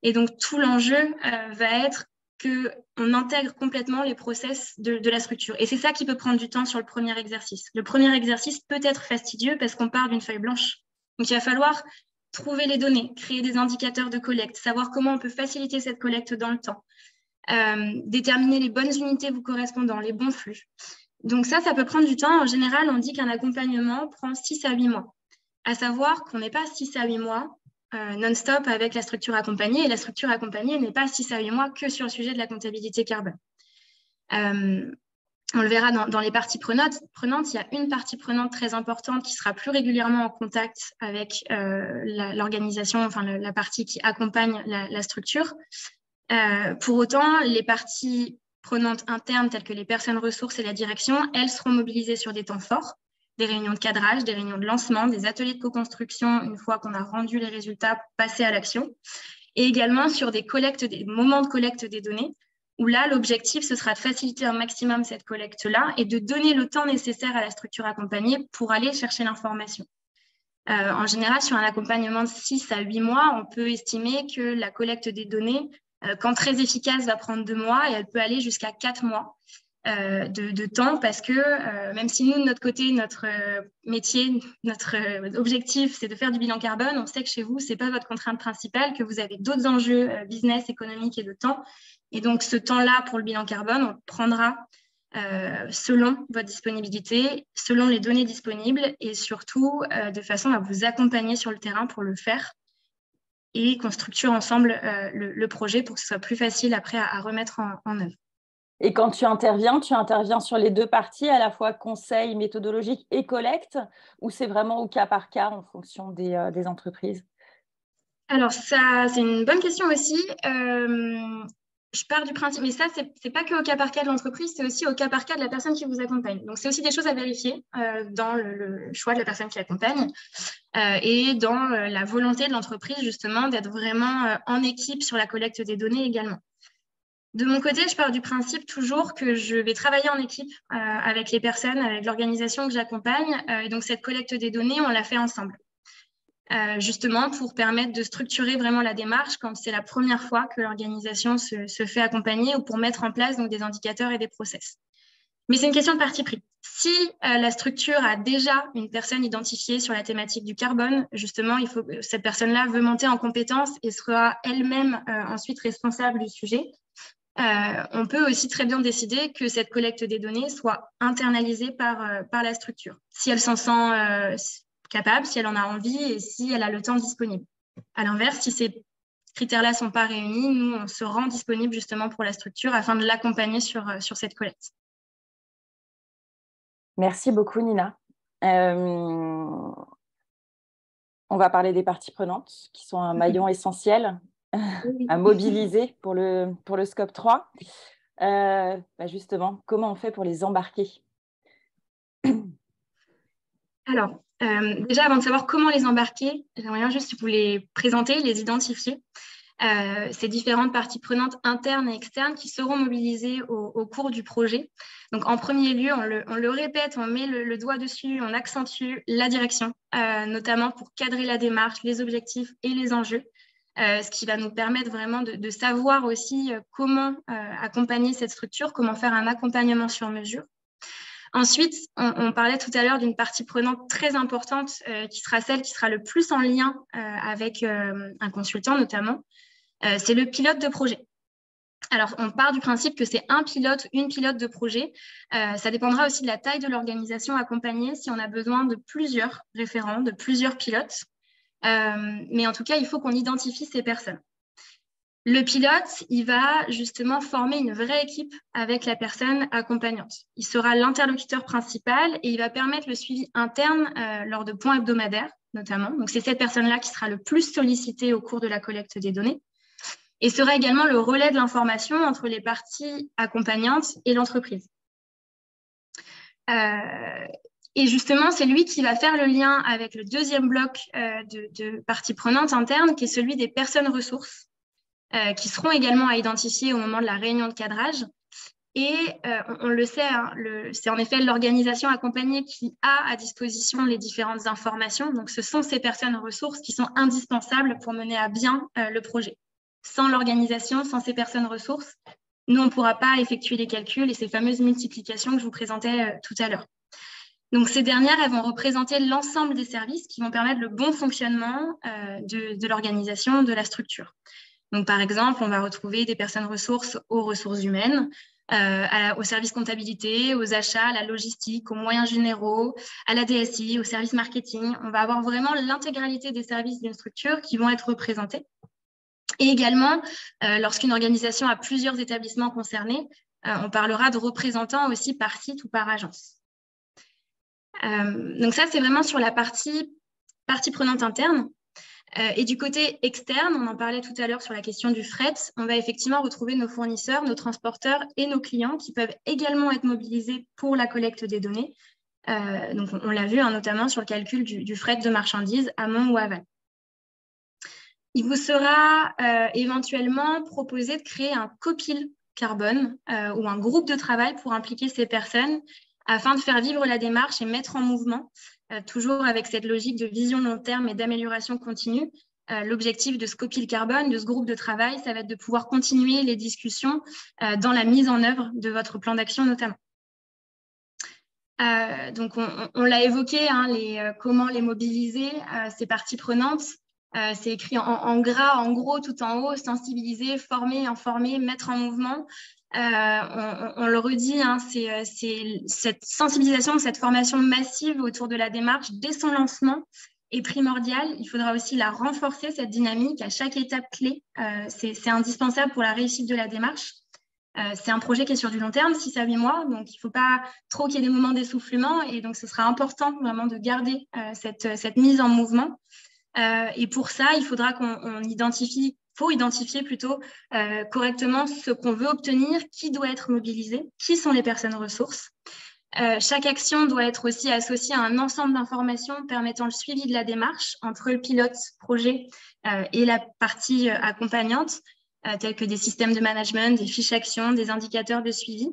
Et donc, tout l'enjeu va être qu'on intègre complètement les process de la structure. Et c'est ça qui peut prendre du temps sur le premier exercice. Le premier exercice peut être fastidieux parce qu'on part d'une feuille blanche. Donc, il va falloir trouver les données, créer des indicateurs de collecte, savoir comment on peut faciliter cette collecte dans le temps, déterminer les bonnes unités vous correspondant, les bons flux. Donc ça peut prendre du temps. En général, on dit qu'un accompagnement prend 6 à 8 mois. À savoir qu'on n'est pas 6 à 8 mois non-stop avec la structure accompagnée. Et la structure accompagnée n'est pas 6 à 8 mois que sur le sujet de la comptabilité carbone. On le verra dans les parties prenantes. Il y a une partie prenante très importante qui sera plus régulièrement en contact avec l'organisation, enfin la partie qui accompagne la structure. Pour autant, les parties prenantes internes, telles que les personnes ressources et la direction, elles seront mobilisées sur des temps forts, des réunions de cadrage, des réunions de lancement, des ateliers de co-construction, une fois qu'on a rendu les résultats, passer à l'action, et également sur des moments de collecte des données, où là, l'objectif, ce sera de faciliter un maximum cette collecte-là et de donner le temps nécessaire à la structure accompagnée pour aller chercher l'information. En général, sur un accompagnement de 6 à 8 mois, on peut estimer que la collecte des données, quand très efficace, va prendre 2 mois et elle peut aller jusqu'à 4 mois de temps parce que même si nous, de notre côté, notre métier, notre objectif, c'est de faire du bilan carbone, on sait que chez vous, ce n'est pas votre contrainte principale, que vous avez d'autres enjeux business, économiques et de temps. Et donc, ce temps-là pour le bilan carbone, on prendra selon votre disponibilité, selon les données disponibles et surtout de façon à vous accompagner sur le terrain pour le faire et qu'on structure ensemble le projet pour que ce soit plus facile après à remettre en œuvre. Et quand tu interviens sur les 2 parties, à la fois conseil méthodologique et collecte, ou c'est vraiment au cas par cas en fonction des entreprises? Alors, ça, c'est une bonne question aussi. Je pars du principe, mais ça, c'est pas que au cas par cas de l'entreprise, c'est aussi au cas par cas de la personne qui vous accompagne. Donc, c'est aussi des choses à vérifier dans le choix de la personne qui accompagne et dans la volonté de l'entreprise, justement, d'être vraiment en équipe sur la collecte des données également. De mon côté, je pars du principe toujours que je vais travailler en équipe avec les personnes, avec l'organisation que j'accompagne. Et donc, cette collecte des données, on la fait ensemble. Justement pour permettre de structurer vraiment la démarche quand c'est la première fois que l'organisation se fait accompagner ou pour mettre en place donc, des indicateurs et des process. Mais c'est une question de parti pris. Si la structure a déjà une personne identifiée sur la thématique du carbone, justement, il faut que cette personne-là veut monter en compétence et sera elle-même ensuite responsable du sujet. on peut aussi très bien décider que cette collecte des données soit internalisée par la structure, si elle s'en sent capable, si elle en a envie et si elle a le temps disponible. À l'inverse, si ces critères-là ne sont pas réunis, nous, on se rend disponible justement pour la structure afin de l'accompagner sur cette collecte. Merci beaucoup, Nina. On va parler des parties prenantes, qui sont un maillon essentiel à mobiliser pour le scope 3. Justement, comment on fait pour les embarquer? Alors, déjà, avant de savoir comment les embarquer, j'aimerais bien juste vous les présenter, les identifier. Ces différentes parties prenantes internes et externes qui seront mobilisées au cours du projet. Donc, en premier lieu, on le répète, on met le doigt dessus, on accentue la direction, notamment pour cadrer la démarche, les objectifs et les enjeux, ce qui va nous permettre vraiment de savoir aussi comment accompagner cette structure, comment faire un accompagnement sur mesure. Ensuite, on parlait tout à l'heure d'une partie prenante très importante qui sera celle qui sera le plus en lien avec un consultant notamment, c'est le pilote de projet. Alors, on part du principe que c'est un pilote, une pilote de projet. Ça dépendra aussi de la taille de l'organisation accompagnée, si on a besoin de plusieurs référents, de plusieurs pilotes. Mais en tout cas, il faut qu'on identifie ces personnes. Le pilote, il va justement former une vraie équipe avec la personne accompagnante. Il sera l'interlocuteur principal et il va permettre le suivi interne lors de points hebdomadaires, notamment. Donc, c'est cette personne-là qui sera le plus sollicitée au cours de la collecte des données. Et sera également le relais de l'information entre les parties accompagnantes et l'entreprise. Et justement, c'est lui qui va faire le lien avec le deuxième bloc de parties prenantes internes, qui est celui des personnes ressources, qui seront également à identifier au moment de la réunion de cadrage. Et on le sait, hein, c'est en effet l'organisation accompagnée qui a à disposition les différentes informations. Donc, ce sont ces personnes ressources qui sont indispensables pour mener à bien le projet. Sans l'organisation, sans ces personnes ressources, nous, on ne pourra pas effectuer les calculs et ces fameuses multiplications que je vous présentais tout à l'heure. Donc, ces dernières, elles vont représenter l'ensemble des services qui vont permettre le bon fonctionnement de l'organisation, de la structure. Donc, par exemple, on va retrouver des personnes ressources aux ressources humaines, au service comptabilité, aux achats, à la logistique, aux moyens généraux, à la DSI, au service marketing. On va avoir vraiment l'intégralité des services d'une structure qui vont être représentés. Et également, lorsqu'une organisation a plusieurs établissements concernés, on parlera de représentants aussi par site ou par agence. Donc ça, c'est vraiment sur la partie prenante interne. Et du côté externe, on en parlait tout à l'heure sur la question du fret, on va effectivement retrouver nos fournisseurs, nos transporteurs et nos clients qui peuvent également être mobilisés pour la collecte des données. Donc on l'a vu, hein, notamment sur le calcul du fret de marchandises amont ou aval. Il vous sera éventuellement proposé de créer un copil carbone ou un groupe de travail pour impliquer ces personnes afin de faire vivre la démarche et mettre en mouvement, toujours avec cette logique de vision long terme et d'amélioration continue. L'objectif de ce copil carbone, de ce groupe de travail, ça va être de pouvoir continuer les discussions dans la mise en œuvre de votre plan d'action notamment. Donc, on l'a évoqué, hein, comment les mobiliser, ces parties prenantes. C'est écrit en gras, en gros, tout en haut, sensibiliser, former, informer, mettre en mouvement. On le redit, hein, c'est cette sensibilisation, cette formation massive autour de la démarche dès son lancement est primordiale. Il faudra aussi la renforcer, cette dynamique, à chaque étape clé. C'est indispensable pour la réussite de la démarche. C'est un projet qui est sur du long terme, 6 à 8 mois, donc il ne faut pas trop qu'il y ait des moments d'essoufflement et donc ce sera important vraiment de garder cette mise en mouvement. Et pour ça, il faudra qu'on identifie plutôt correctement ce qu'on veut obtenir, qui doit être mobilisé, qui sont les personnes ressources. Chaque action doit être aussi associée à un ensemble d'informations permettant le suivi de la démarche entre le pilote projet et la partie accompagnante, tels que des systèmes de management, des fiches actions, des indicateurs de suivi.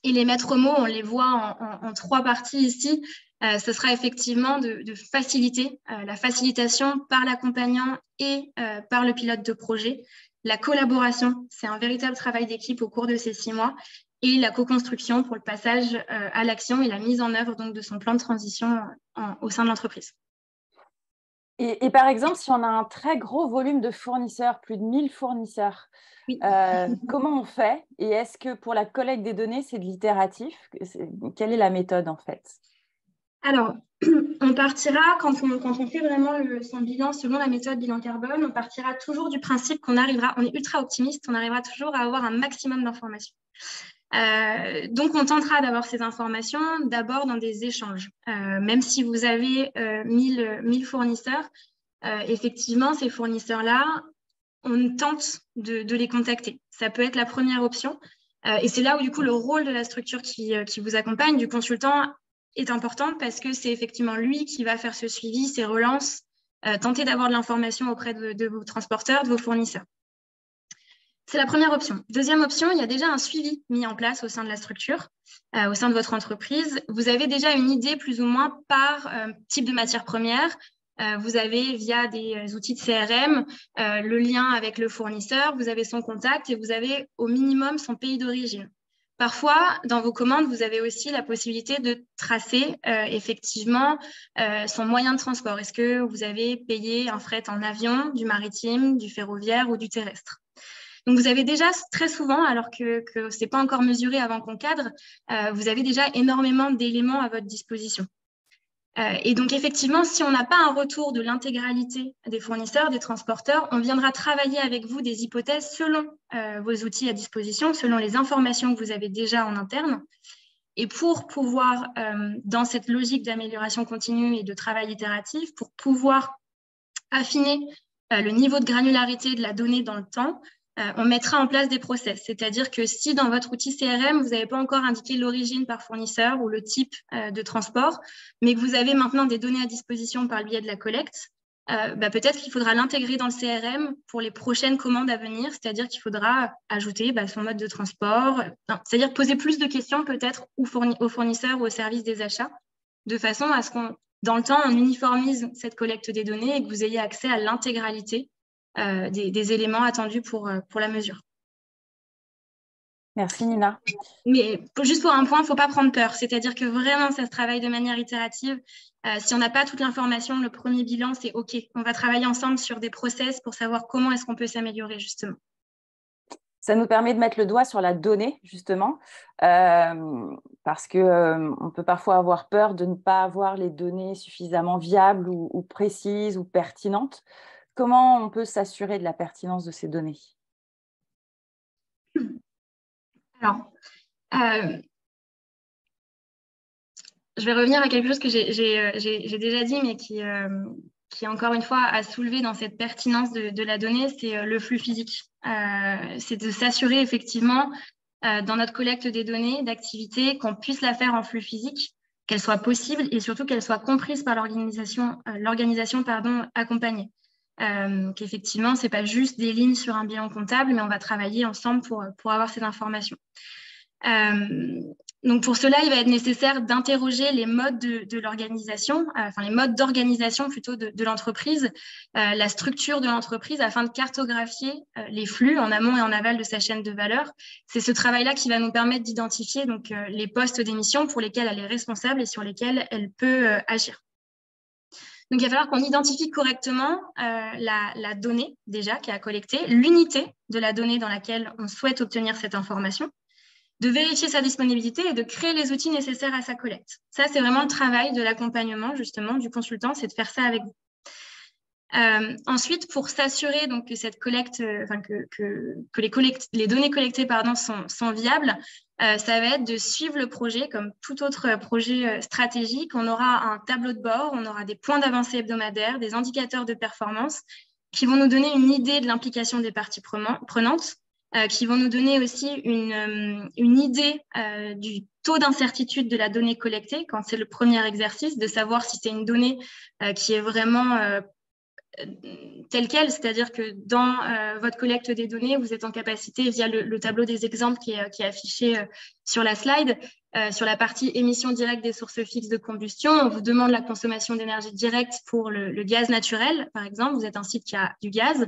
Et les maîtres mots, on les voit en 3 parties ici. Ce sera effectivement de faciliter la facilitation par l'accompagnant et par le pilote de projet. La collaboration, c'est un véritable travail d'équipe au cours de ces 6 mois. Et la co-construction pour le passage à l'action et la mise en œuvre donc, de son plan de transition au sein de l'entreprise. Et par exemple, si on a un très gros volume de fournisseurs, plus de 1000 fournisseurs, Oui. comment on fait? Et est-ce que pour la collecte des données, c'est de l'itératif? Quelle est la méthode en fait? Alors, on partira, quand on fait vraiment son bilan selon la méthode bilan carbone, on partira toujours du principe qu'on arrivera, on est ultra optimiste, on arrivera toujours à avoir un maximum d'informations. Donc, on tentera d'avoir ces informations d'abord dans des échanges. Même si vous avez 1000 fournisseurs, effectivement, ces fournisseurs-là, on tente de les contacter. Ça peut être la première option. Et c'est là où, du coup, le rôle de la structure qui vous accompagne, du consultant, est important parce que c'est effectivement lui qui va faire ce suivi, ces relances, tenter d'avoir de l'information auprès de vos transporteurs, de vos fournisseurs. C'est la première option. Deuxième option, il y a déjà un suivi mis en place au sein de la structure, au sein de votre entreprise. Vous avez déjà une idée plus ou moins par type de matière première. Vous avez via des outils de CRM le lien avec le fournisseur, vous avez son contact et vous avez au minimum son pays d'origine. Parfois, dans vos commandes, vous avez aussi la possibilité de tracer effectivement son moyen de transport. Est-ce que vous avez payé un fret en avion, du maritime, du ferroviaire ou du terrestre? Donc, vous avez déjà très souvent, alors que ce n'est pas encore mesuré avant qu'on cadre, vous avez déjà énormément d'éléments à votre disposition. Et donc, effectivement, si on n'a pas un retour de l'intégralité des fournisseurs, des transporteurs, on viendra travailler avec vous des hypothèses selon vos outils à disposition, selon les informations que vous avez déjà en interne. Et pour pouvoir, dans cette logique d'amélioration continue et de travail itératif, pour pouvoir affiner le niveau de granularité de la donnée dans le temps, on mettra en place des process. C'est-à-dire que si dans votre outil CRM, vous n'avez pas encore indiqué l'origine par fournisseur ou le type de transport, mais que vous avez maintenant des données à disposition par le biais de la collecte, peut-être qu'il faudra l'intégrer dans le CRM pour les prochaines commandes à venir, c'est-à-dire qu'il faudra ajouter son mode de transport, c'est-à-dire poser plus de questions peut-être aux fournisseurs ou au service des achats, de façon à ce qu'on, dans le temps, on uniformise cette collecte des données et que vous ayez accès à l'intégralité des éléments attendus pour la mesure. Merci Nina. Mais juste pour un point, il ne faut pas prendre peur. C'est-à-dire que vraiment, ça se travaille de manière itérative. Si on n'a pas toute l'information, le premier bilan, c'est OK. On va travailler ensemble sur des process pour savoir comment est-ce qu'on peut s'améliorer, justement. Ça nous permet de mettre le doigt sur la donnée, justement, parce qu'on peut parfois avoir peur de ne pas avoir les données suffisamment viables ou précises ou pertinentes. Comment on peut s'assurer de la pertinence de ces données? Alors, je vais revenir à quelque chose que j'ai déjà dit, mais qui, encore une fois, a soulevé dans cette pertinence de la donnée, c'est le flux physique. C'est de s'assurer effectivement, dans notre collecte des données d'activité, qu'on puisse la faire en flux physique, qu'elle soit possible et surtout qu'elle soit comprise par l'organisation accompagnée. Qu'effectivement, ce n'est pas juste des lignes sur un bilan comptable, mais on va travailler ensemble pour avoir ces informations. Donc, pour cela, il va être nécessaire d'interroger les modes de l'organisation, les modes d'organisation plutôt de l'entreprise, la structure de l'entreprise afin de cartographier les flux en amont et en aval de sa chaîne de valeur. C'est ce travail-là qui va nous permettre d'identifier donc les postes d'émission pour lesquels elle est responsable et sur lesquels elle peut agir. Donc, il va falloir qu'on identifie correctement la donnée déjà qui est à collecter, l'unité de la donnée dans laquelle on souhaite obtenir cette information, de vérifier sa disponibilité et de créer les outils nécessaires à sa collecte. Ça, c'est vraiment le travail de l'accompagnement, justement, du consultant, c'est de faire ça avec vous. Ensuite, pour s'assurer donc que cette collecte, que les données collectées sont viables, ça va être de suivre le projet comme tout autre projet stratégique. On aura un tableau de bord, on aura des points d'avancée hebdomadaires, des indicateurs de performance qui vont nous donner une idée de l'implication des parties prenantes, qui vont nous donner aussi une idée du taux d'incertitude de la donnée collectée quand c'est le premier exercice, de savoir si c'est une donnée qui est vraiment telle quelle, c'est-à-dire que dans votre collecte des données, vous êtes en capacité, via le tableau des exemples qui est affiché sur la slide, sur la partie émissions directes des sources fixes de combustion, on vous demande la consommation d'énergie directe pour le gaz naturel, par exemple, vous êtes un site qui a du gaz,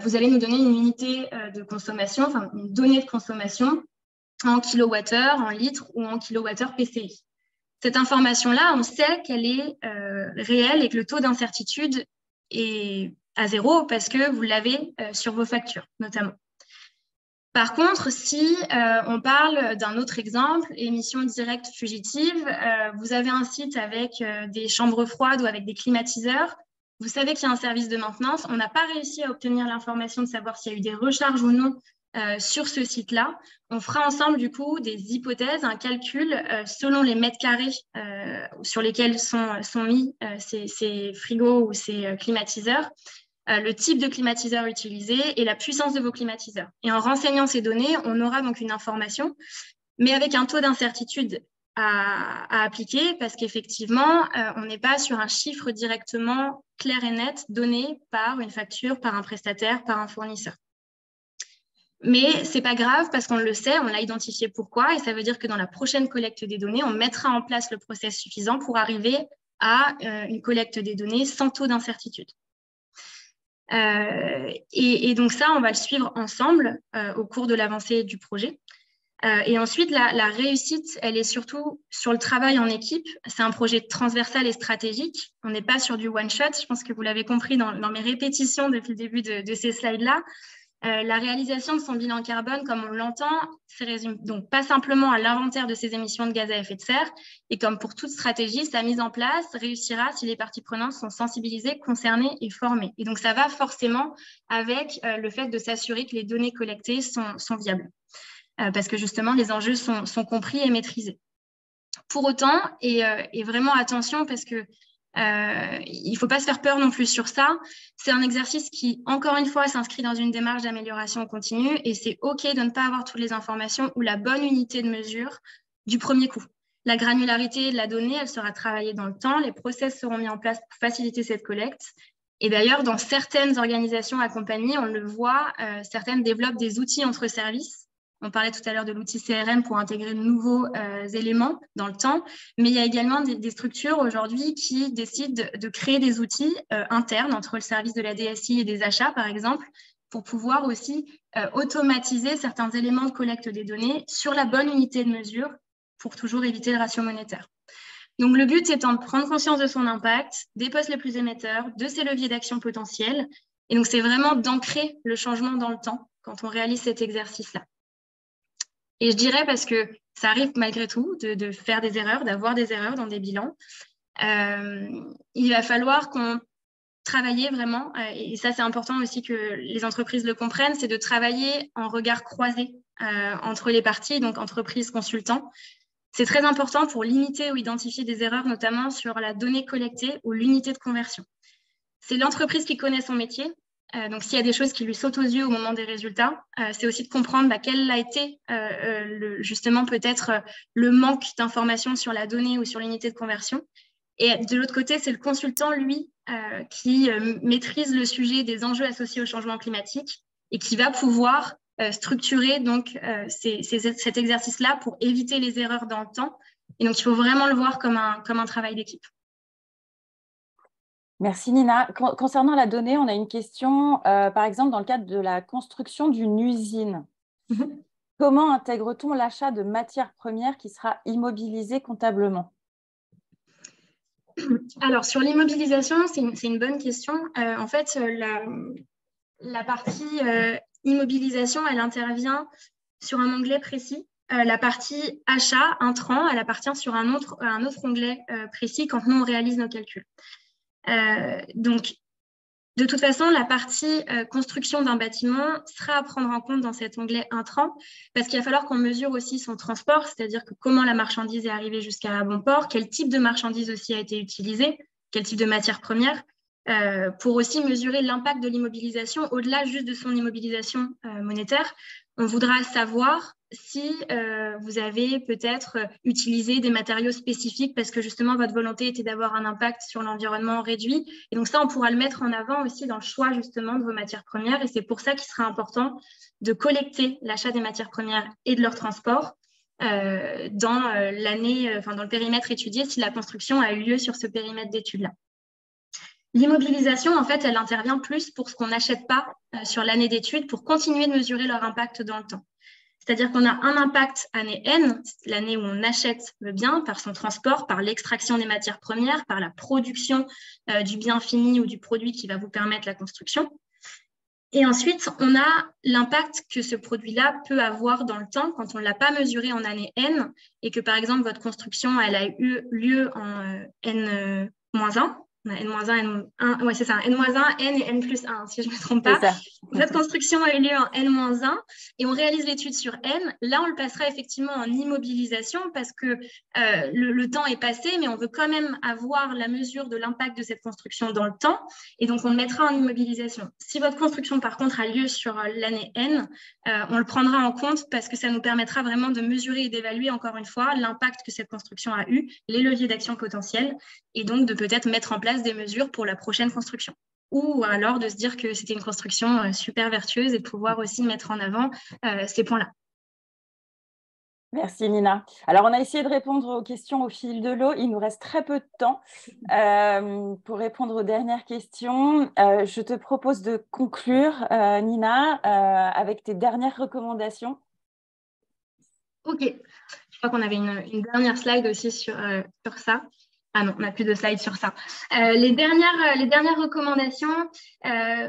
vous allez nous donner une unité de consommation, enfin une donnée de consommation en kilowattheure, en litres ou en kilowattheure PCI. Cette information-là, on sait qu'elle est réelle et que le taux d'incertitude est à zéro parce que vous l'avez sur vos factures, notamment. Par contre, si on parle d'un autre exemple, émission directe fugitive, vous avez un site avec des chambres froides ou avec des climatiseurs, vous savez qu'il y a un service de maintenance, on n'a pas réussi à obtenir l'information de savoir s'il y a eu des recharges ou non sur ce site-là. On fera ensemble du coup des hypothèses, un calcul selon les mètres carrés sur lesquels sont mis ces frigos ou ces climatiseurs, le type de climatiseur utilisé et la puissance de vos climatiseurs. Et en renseignant ces données, on aura donc une information, mais avec un taux d'incertitude à appliquer parce qu'effectivement, on n'est pas sur un chiffre directement clair et net donné par une facture, par un prestataire, par un fournisseur. Mais ce n'est pas grave parce qu'on le sait, on l'a identifié pourquoi, et ça veut dire que dans la prochaine collecte des données, on mettra en place le process suffisant pour arriver à une collecte des données sans taux d'incertitude. Et donc ça, on va le suivre ensemble au cours de l'avancée du projet. Et ensuite, la réussite, elle est surtout sur le travail en équipe. C'est un projet transversal et stratégique. On n'est pas sur du one-shot. Je pense que vous l'avez compris dans mes répétitions depuis le début de ces slides-là. La réalisation de son bilan carbone, comme on l'entend, se résume donc pas simplement à l'inventaire de ses émissions de gaz à effet de serre. Et comme pour toute stratégie, sa mise en place réussira si les parties prenantes sont sensibilisées, concernées et formées. Et donc, ça va forcément avec le fait de s'assurer que les données collectées sont viables. Parce que justement, les enjeux sont compris et maîtrisés. Pour autant, et vraiment attention, parce que il ne faut pas se faire peur non plus sur ça. C'est un exercice qui, encore une fois, s'inscrit dans une démarche d'amélioration continue et c'est OK de ne pas avoir toutes les informations ou la bonne unité de mesure du premier coup. La granularité de la donnée, elle sera travaillée dans le temps. Les process seront mis en place pour faciliter cette collecte. Et d'ailleurs, dans certaines organisations accompagnées, on le voit, certaines développent des outils entre services. On parlait tout à l'heure de l'outil CRM pour intégrer de nouveaux éléments dans le temps, mais il y a également des structures aujourd'hui qui décident de créer des outils internes entre le service de la DSI et des achats, par exemple, pour pouvoir aussi automatiser certains éléments de collecte des données sur la bonne unité de mesure pour toujours éviter le ratio monétaire. Donc, le but étant de prendre conscience de son impact, des postes les plus émetteurs, de ses leviers d'action potentiels. Et donc, c'est vraiment d'ancrer le changement dans le temps quand on réalise cet exercice-là. Et je dirais, parce que ça arrive malgré tout de faire des erreurs, d'avoir des erreurs dans des bilans, il va falloir qu'on travaille vraiment, et ça c'est important aussi que les entreprises le comprennent, c'est de travailler en regard croisé entre les parties, donc entreprises, consultants. C'est très important pour limiter ou identifier des erreurs, notamment sur la donnée collectée ou l'unité de conversion. C'est l'entreprise qui connaît son métier. Donc, s'il y a des choses qui lui sautent aux yeux au moment des résultats, c'est aussi de comprendre quel a été justement peut-être le manque d'informations sur la donnée ou sur l'unité de conversion. Et de l'autre côté, c'est le consultant, lui, qui maîtrise le sujet des enjeux associés au changement climatique et qui va pouvoir structurer donc, cet exercice-là pour éviter les erreurs dans le temps. Et donc, il faut vraiment le voir comme un travail d'équipe. Merci Nina. Concernant la donnée, on a une question, par exemple, dans le cadre de la construction d'une usine. Comment intègre-t-on l'achat de matières premières qui sera immobilisée comptablement? Alors, sur l'immobilisation, c'est une bonne question. En fait, la partie immobilisation, elle intervient sur un onglet précis. La partie achat, intrant, elle appartient sur un autre onglet précis quand nous, on réalise nos calculs. Donc, de toute façon, la partie construction d'un bâtiment sera à prendre en compte dans cet onglet intrant parce qu'il va falloir qu'on mesure aussi son transport, c'est-à-dire que comment la marchandise est arrivée jusqu'à bon port, quel type de marchandise aussi a été utilisé, quel type de matière première, pour aussi mesurer l'impact de l'immobilisation au-delà juste de son immobilisation monétaire. On voudra savoir si vous avez peut-être utilisé des matériaux spécifiques parce que justement votre volonté était d'avoir un impact sur l'environnement réduit. Et donc ça, on pourra le mettre en avant aussi dans le choix justement de vos matières premières. Et c'est pour ça qu'il sera important de collecter l'achat des matières premières et de leur transport dans le périmètre étudié si la construction a eu lieu sur ce périmètre d'études-là. L'immobilisation, en fait, elle intervient plus pour ce qu'on n'achète pas sur l'année d'études pour continuer de mesurer leur impact dans le temps. C'est-à-dire qu'on a un impact année N, l'année où on achète le bien, par son transport, par l'extraction des matières premières, par la production du bien fini ou du produit qui va vous permettre la construction. Et ensuite, on a l'impact que ce produit-là peut avoir dans le temps quand on ne l'a pas mesuré en année N et que, par exemple, votre construction, elle a eu lieu en N-1. N-1, N1, ouais, c'est ça, N-1, N et N plus 1, si je ne me trompe C'est pas. ça. Votre construction a eu lieu en N-1 et on réalise l'étude sur N. Là, on le passera effectivement en immobilisation parce que le temps est passé, mais on veut quand même avoir la mesure de l'impact de cette construction dans le temps. Et donc, on le mettra en immobilisation. Si votre construction, par contre, a lieu sur l'année N, on le prendra en compte parce que ça nous permettra vraiment de mesurer et d'évaluer, encore une fois, l'impact que cette construction a eu, les leviers d'action potentiels, et donc de peut-être mettre en place des mesures pour la prochaine construction. Ou alors de se dire que c'était une construction super vertueuse et de pouvoir aussi mettre en avant ces points-là. Merci Nina. Alors, on a essayé de répondre aux questions au fil de l'eau. Il nous reste très peu de temps pour répondre aux dernières questions. Je te propose de conclure, Nina, avec tes dernières recommandations. Ok. Je crois qu'on avait une dernière slide aussi sur ça. Ah non, on n'a plus de slides sur ça. Les dernières recommandations,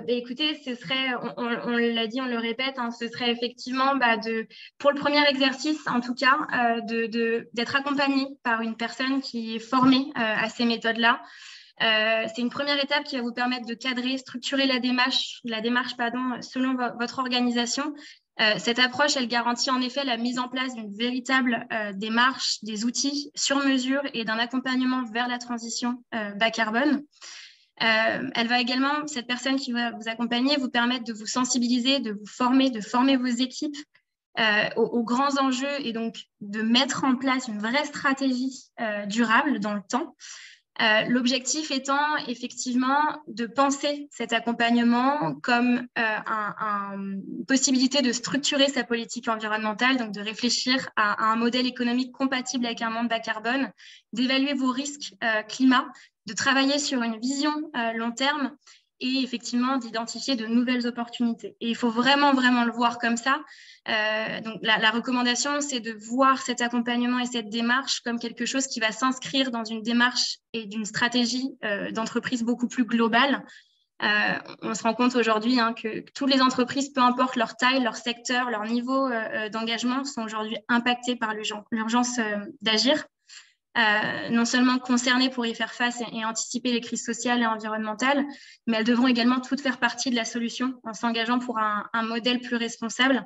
écoutez, ce serait, on l'a dit, on le répète, hein, ce serait effectivement pour le premier exercice, en tout cas, d'être accompagné par une personne qui est formée à ces méthodes-là. C'est une première étape qui va vous permettre de cadrer, structurer la démarche selon votre organisation. Cette approche, elle garantit en effet la mise en place d'une véritable démarche, des outils sur mesure et d'un accompagnement vers la transition bas carbone. Elle va également, cette personne qui va vous accompagner, vous permettre de vous sensibiliser, de former vos équipes aux grands enjeux et donc de mettre en place une vraie stratégie durable dans le temps. L'objectif étant effectivement de penser cet accompagnement comme une possibilité de structurer sa politique environnementale, donc de réfléchir à un modèle économique compatible avec un monde bas carbone, d'évaluer vos risques climat, de travailler sur une vision long terme et effectivement d'identifier de nouvelles opportunités. Et il faut vraiment, vraiment le voir comme ça. Donc la recommandation, c'est de voir cet accompagnement et cette démarche comme quelque chose qui va s'inscrire dans une démarche et d'une stratégie d'entreprise beaucoup plus globale. On se rend compte aujourd'hui que toutes les entreprises, peu importe leur taille, leur secteur, leur niveau d'engagement, sont aujourd'hui impactées par l'urgence d'agir. Non seulement concernées pour y faire face et anticiper les crises sociales et environnementales, mais elles devront également toutes faire partie de la solution en s'engageant pour un modèle plus responsable.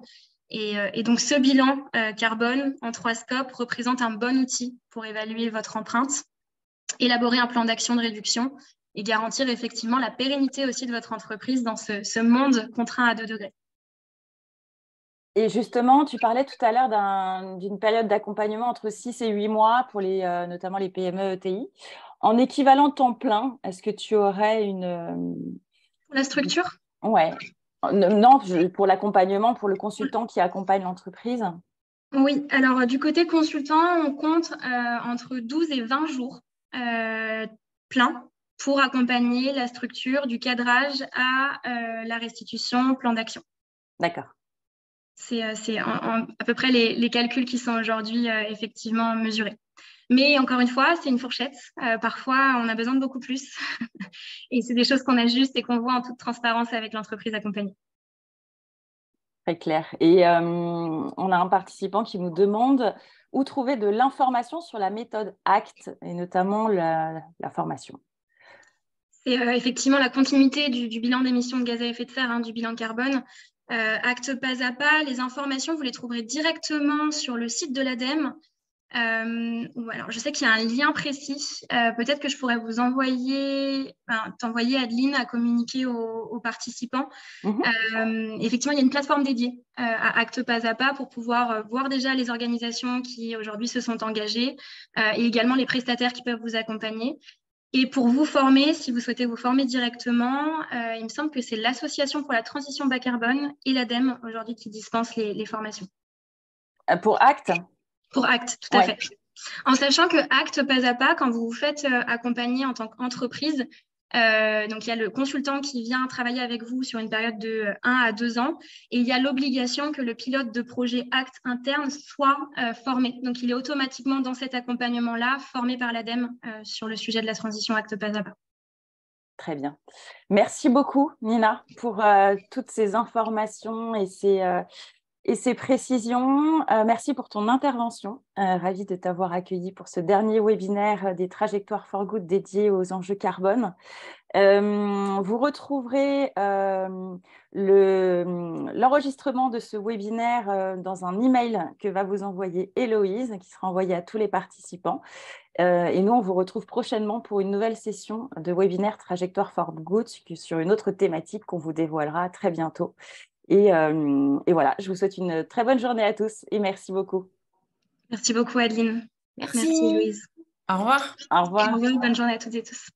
Et donc, ce bilan carbone en 3 scopes représente un bon outil pour évaluer votre empreinte, élaborer un plan d'action de réduction et garantir effectivement la pérennité aussi de votre entreprise dans ce monde contraint à 2 degrés. Et justement, tu parlais tout à l'heure d'une période d'accompagnement entre 6 et 8 mois pour notamment les PME ETI. En équivalent temps plein, est-ce que tu aurais Pour la structure ? Ouais. Non, pour l'accompagnement, pour le consultant qui accompagne l'entreprise. Oui, alors du côté consultant, on compte entre 12 et 20 jours pleins pour accompagner la structure du cadrage à la restitution, plan d'action. D'accord. C'est à peu près les calculs qui sont aujourd'hui effectivement mesurés. Mais encore une fois, c'est une fourchette. Parfois, on a besoin de beaucoup plus. Et c'est des choses qu'on ajuste et qu'on voit en toute transparence avec l'entreprise accompagnée. Très clair. Et on a un participant qui nous demande où trouver de l'information sur la méthode ACT et notamment la formation. C'est effectivement la continuité du bilan d'émissions de gaz à effet de serre, du bilan carbone. Acte pas à pas, les informations, vous les trouverez directement sur le site de l'ADEME. Alors, je sais qu'il y a un lien précis. Peut-être que je pourrais vous t'envoyer, Adeline, à communiquer aux participants. Effectivement, il y a une plateforme dédiée à Acte pas à pas pour pouvoir voir déjà les organisations qui aujourd'hui se sont engagées et également les prestataires qui peuvent vous accompagner. Et pour vous former, si vous souhaitez vous former directement, il me semble que c'est l'Association pour la transition bas carbone et l'ADEME aujourd'hui qui dispensent les formations. Pour ACT ? Pour ACT, tout à fait. En sachant que ACT pas à pas, quand vous vous faites accompagner en tant qu'entreprise, Donc, il y a le consultant qui vient travailler avec vous sur une période de 1 à 2 ans. Et il y a l'obligation que le pilote de projet acte interne soit formé. Donc, il est automatiquement dans cet accompagnement-là, formé par l'ADEME sur le sujet de la transition acte pas à pas. Très bien. Merci beaucoup, Nina, pour toutes ces informations et ces précisions. Merci pour ton intervention. Ravie de t'avoir accueilli pour ce dernier webinaire des Trajectoires for Good dédié aux enjeux carbone. Vous retrouverez l'enregistrement de ce webinaire dans un email que va vous envoyer Héloïse, qui sera envoyé à tous les participants. Et nous, on vous retrouve prochainement pour une nouvelle session de webinaire Trajectoire for Good sur une autre thématique qu'on vous dévoilera très bientôt. Et voilà, je vous souhaite une très bonne journée à tous et merci beaucoup. Merci beaucoup, Adeline. Merci. Merci, Louise. Au revoir. Au revoir. Au revoir, bonne journée à toutes et tous.